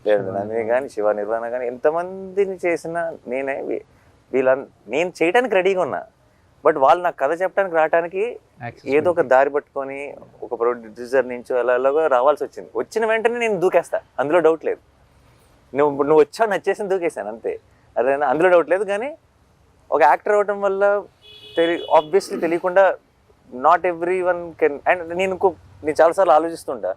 లేదు నందిని కానీ, శివ నిర్వాణ కానీ, ఎంతమందిని చేసిన నేనే. నేను చేయడానికి రెడీగా ఉన్నా. బట్ వాళ్ళు నాకు కథ చెప్పడానికి రావడానికి ఏదో ఒక దారి పట్టుకొని ఒక ప్రొడ్యూసర్ నుంచి ఎలాగో రావాల్సి వచ్చింది. వచ్చిన వెంటనే నేను దూకేస్తా, అందులో డౌట్ లేదు. నువ్వు వచ్చావు నచ్చేసి దూకేసాను అంతే. అదేనా, అందులో డౌట్ లేదు. కానీ ఒక యాక్టర్ అవ్వటం వల్ల ఆబ్వియస్లీ తెలియకుండా not every one can. And నేను చాలాసార్లు ఆలోచిస్తుంటా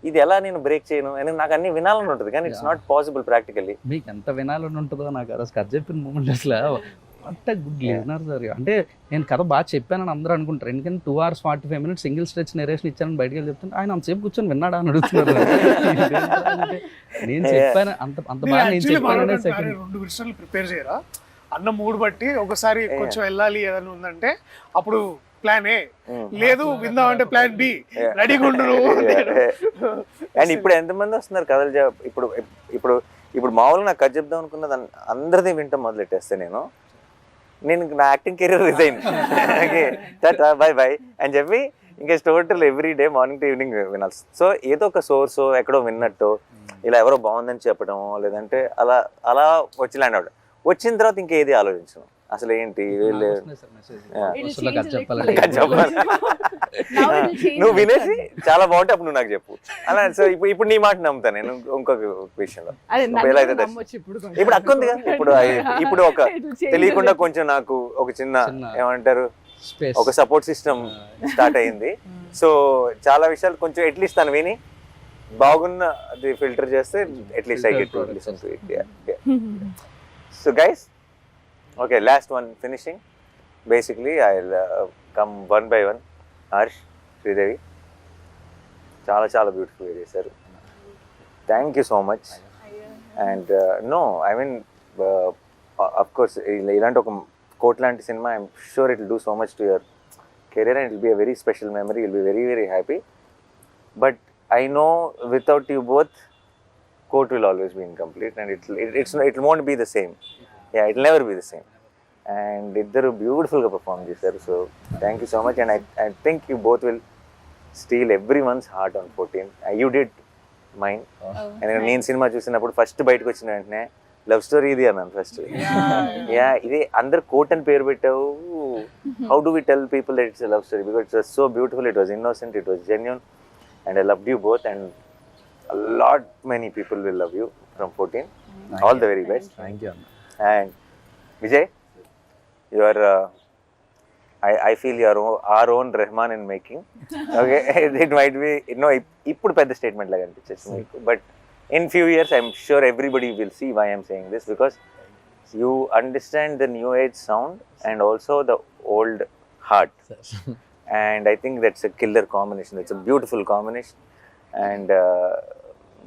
ఇది ఎలా నేను బ్రేక్ చేయను అని. నాకు అన్ని వినాలని ఉంటుంది కానీ ఇట్స్ నాట్ పాసిబుల్ ప్రాక్టికల్లీ. మీకు ఎంత వినాలని ఉంటుందో నాకు అసలు కథ చెప్పిన మూమెంట్ అసలు what a good listener sir. అంటే నేను కథ బాగా చెప్పానని అందరూ అనుకుంటారు. ఎందుకంటే 2 hours 45 minutes single stretch narration ఇచ్చానని బయటకు వెళ్ళి చెప్తుంటే ఆయన అంతసేపు కూర్చొని విన్నాడా అని అడుగుతున్నారు. నేను చెప్పాను అంత బాగా నేను చెప్పాను. సెకండ్ 2 విషయాలు ప్రిపేర్ చేయరా అన్న మూడ్ బట్టి. ఒకసారి కొంచెం వెళ్ళాలి ఏదైనా ఉందంటే అప్పుడు ప్లాన్ ఏ, లేదు విందామంటే ప్లాన్ బి, రెడీగా ఉండరు. అండ్ ఇప్పుడు ఎంతమంది వస్తున్నారు కథలు ఇప్పుడు ఇప్పుడు ఇప్పుడు మామూలుగా నాకు కథ చెప్దాం అనుకున్నది అందరిది వింటాం మొదలెట్టేస్తే నేను నా acting career resign bye bye అని చెప్పి ఇంకా total every day morning to evening వినాల్సి. సో ఏదో ఒక సోర్స్ ఎక్కడో విన్నట్టు ఇలా ఎవరో బాగుందని చెప్పడమో లేదంటే అలా అలా వచ్చి ల్యాండ్ అవడం. వచ్చిన తర్వాత ఇంకేది ఆలోచించను అసలు ఏంటి నువ్వు వినేసి చాలా బాగుంటే అప్పుడు నువ్వు నాకు చెప్పు అలా. సో ఇప్పుడు నీ మాట నమ్ముతాను నేను. ఇంకొక విషయంలో ఇప్పుడు అక్క ఉంది కదా, ఇప్పుడు ఒక తెలియకుండా కొంచెం నాకు ఒక చిన్న ఏమంటారు ఒక సపోర్ట్ సిస్టమ్ స్టార్ట్ అయింది. సో చాలా విషయాలు కొంచెం అట్లీస్ట్ తను విని బాగున్న అది ఫిల్టర్ చేస్తే at least I get to listen to it. So guys, okay, last one finishing. Basically I'll come one by one. Harsh, Sridevi, చాలా బ్యూటిఫుల్ గా చేశారు. Thank you so much. And no I mean of course ఇలాంటి ఒక కోట్ లాంటి సినిమా I'm sure it will do so much to your career and it will be a very special memory. Will be very very happy. But I know without you both Court will always be incomplete and it won't be the same. Yeah, it'll never be the same. And iddaru beautiful ga perform chesaru. So thank you so much. And I think you both will steal everyone's heart on 14. You did mine. And నేను cinema చూసినప్పుడు first బయటకు వచ్చిన వెంటనే love story ఇది అన్నాను first. Yeah ఇది అందరు coat అని పేరు పెట్టావు. How do we tell people that it's a love story? Because it was so beautiful, it was innocent, it was genuine, and I loved you both, and a lot many people will love you from 14. All the very best. Thank you. And Vijay, you are I feel you are our own Rahman in making. Okay, it might be ఇప్పుడు పెద్ద statement లాగా అనిపించేసి మీకు, but in few years I'm sure everybody will see why I'm saying this, because you understand the new age sound and also the old heart. And I think that's a killer combination. It's a beautiful combination. And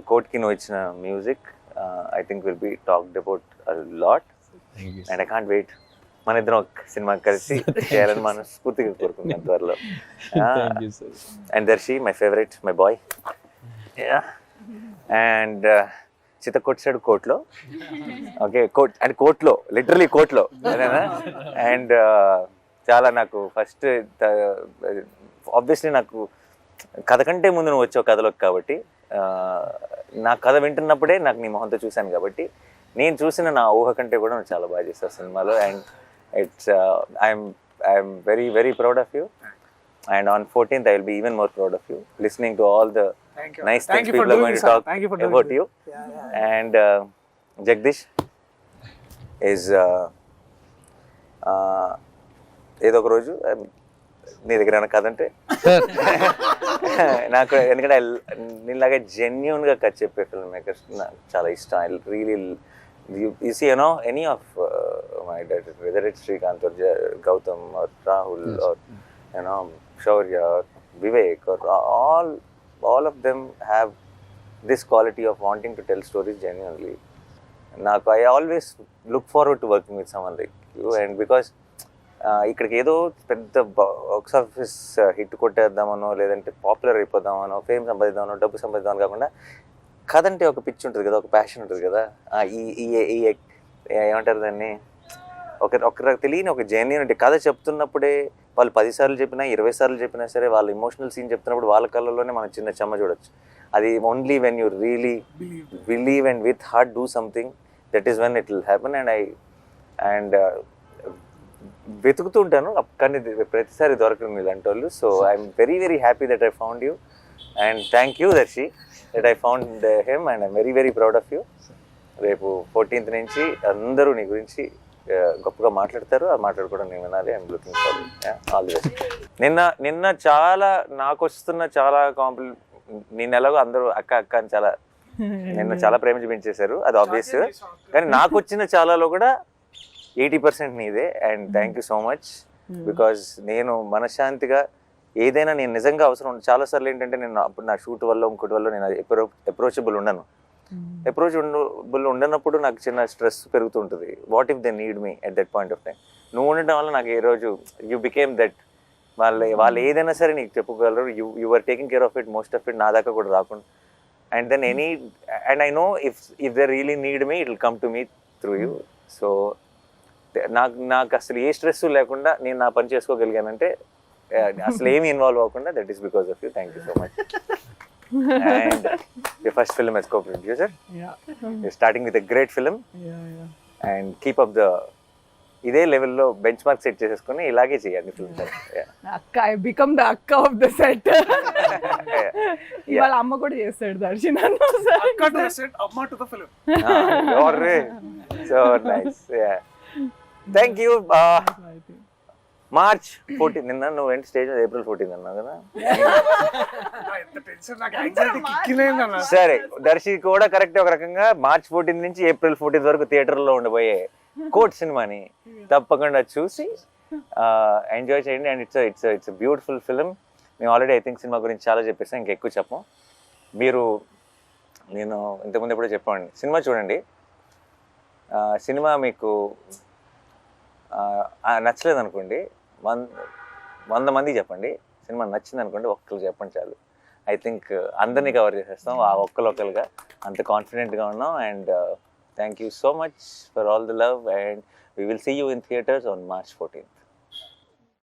కోట్కి నువ్వు ఇచ్చిన music I think will be talked about a lot and I can't wait మన ఇద్దరం ఒక cinema కలిసి చేయాలని మనం స్ఫూర్తిగా కోరుకుంటాం త్వరలో. Thank you sir. And Darshi my favourite, my boy. And చిత్తకోట్ సైడ్ కోట్లో, ఓకే కోట్ అండ్ కోట్లో లిటరలీ కోట్లో అదేనా. అండ్ చాలా నాకు ఫస్ట్ ఆబ్వియస్లీ నాకు కథ కంటే ముందు నువ్వు వచ్చావు కథలోకి కాబట్టి నా కథ వింటున్నప్పుడే నాకు నీ మొహంతో చూశాను కాబట్టి నేను చూసిన నా ఊహ కంటే కూడా నువ్వు చాలా బాగా చేస్తావు సినిమాలో. And it's I'm very very proud of you. And on 14th, I will be even more proud of you, listening to all the nice things people are going to talk about you. And Jagdish is ఏదో ఒక రోజు నీ దగ్గర ఏమైనా కథ అంటే నాకు, ఎందుకంటే నీలాగా జెన్యున్గా కథ చెప్పే ఫిల్మ్ మేకర్స్ నాకు చాలా ఇష్టం. I really you see, you know, any of my directors, whether it's Srikanth or Gautam or Rahul or you know Shaurya or Vivek or all of them have this quality of wanting to tell stories genuinely. నాకు I always look forward to working with someone like you, and because ఇక్కడికి ఏదో పెద్ద box office hit కొట్టేద్దామనో లేదంటే popular అయిపోదామనో fame సంపాదిద్దామనో డబ్బు సంపాదిద్దామని కాకుండా కథ అంటే ఒక పిచ్చి ఉంటుంది కదా, ఒక ప్యాషన్ ఉంటుంది కదా. ఈ ఏమంటారు దాన్ని, ఒక తెలియని ఒక జెన్యూనిటీ. కథ చెప్తున్నప్పుడే వాళ్ళు 10 సార్లు చెప్పినా 20 సార్లు చెప్పినా సరే వాళ్ళ ఇమోషనల్ సీన్ చెప్తున్నప్పుడు వాళ్ళ కళ్ళల్లోనే మనం చిన్న చెమ్మ చూడొచ్చు. అది only when you really believe and with heart do something, that is when it will happen. And వెతుకుతూ ఉంటాను కానీ ప్రతిసారి దొరకను ఇలాంటి వాళ్ళు. So I'm very very happy that I found you and thank you Darshi that I found him and I'm very very proud of you. రేపు 14th నుంచి అందరూ నీ గురించి గొప్పగా మాట్లాడతారు, ఆ మాట్లాడుకోవడం నేను వినాలి. I'm looking forward. All the best. నిన్న చాలా నాకు వస్తున్న చాలా నేను ఎలాగో అందరూ అక్క అక్క అని చాలా నిన్న చాలా ప్రేమ చూపించేశారు, అది ఆబ్వియస్. కానీ నాకు వచ్చిన చాలాలో కూడా 80% నీదే. And thank you so much, because నేను మనశ్శాంతిగా ఏదైనా నేను నిజంగా అవసరం చాలాసార్లు ఏంటంటే నేను అప్పుడు నా షూట్ వల్ల ఇంకోటి వల్ల నేను అప్రోచబుల్ ఉండను. అప్రోచబుల్ ఉండనప్పుడు నాకు చిన్న స్ట్రెస్ పెరుగుతుంటుంది. What if they need me at that point of time. నువ్వు ఉండటం వల్ల నాకు ఏ రోజు యూ బికేమ్ దట్. వాళ్ళు ఏదైనా సరే నీకు చెప్పుకోగలరు. You are taking care of it, most of it నా దాకా కూడా రాకుండా. And then and I know if they really need me it will come to me through you. So నాకు అసలు ఏ స్ట్రెస్ లేకుండా నేను నా పని చేసుకోగలిగానంటే అసలు ఏమి ఇన్వాల్వ్ అవ్వకుండా, that is because of you. Thank you so much. And your first film as co-producer. You're starting with a great film. And keep up the ఇదే లెవెల్లో బెంచ్ మార్క్ సెట్ చేసేసుకుని ఇలాగే చేయాలి ఫిల్మ్స్. అక్క ఐ బికమ్ ద అక్క of the set. వాళ్ళ అమ్మ కూడా చేస్తాడు దర్శి నన్ను. అక్క టు ద సెట్, అమ్మ to the film. So nice. Thank you. March 14 నిన్న నువ్వు ఏంటి స్టేజ్ April 14 అన్నావు కదా. సరే దర్శి కూడా కరెక్ట్. ఒక రకంగా March 14 నుంచి April 14 వరకు థియేటర్లో ఉండబోయే కోట్ సినిమాని తప్పకుండా చూసి ఎంజాయ్ చేయండి. And it's beautiful film. మేము ఆల్రెడీ ఐ థింక్ సినిమా గురించి చాలా చెప్పేసాం, ఇంకా ఎక్కువ చెప్పం. నేను ఇంతకుముందు ఎప్పుడో చెప్పండి, సినిమా చూడండి. సినిమా మీకు నచ్చలేదు అనుకోండి, 100 మందికి చెప్పండి. సినిమా నచ్చింది అనుకోండి, ఒక్కరు చెప్పండి చాలు. ఐ థింక్ అందరినీ కవర్ చేసేస్తాం ఆ ఒక్కరుగా, అంత కాన్ఫిడెంట్గా ఉన్నాం. And thank you so much for all the love and we will see you in theatres on March 14th.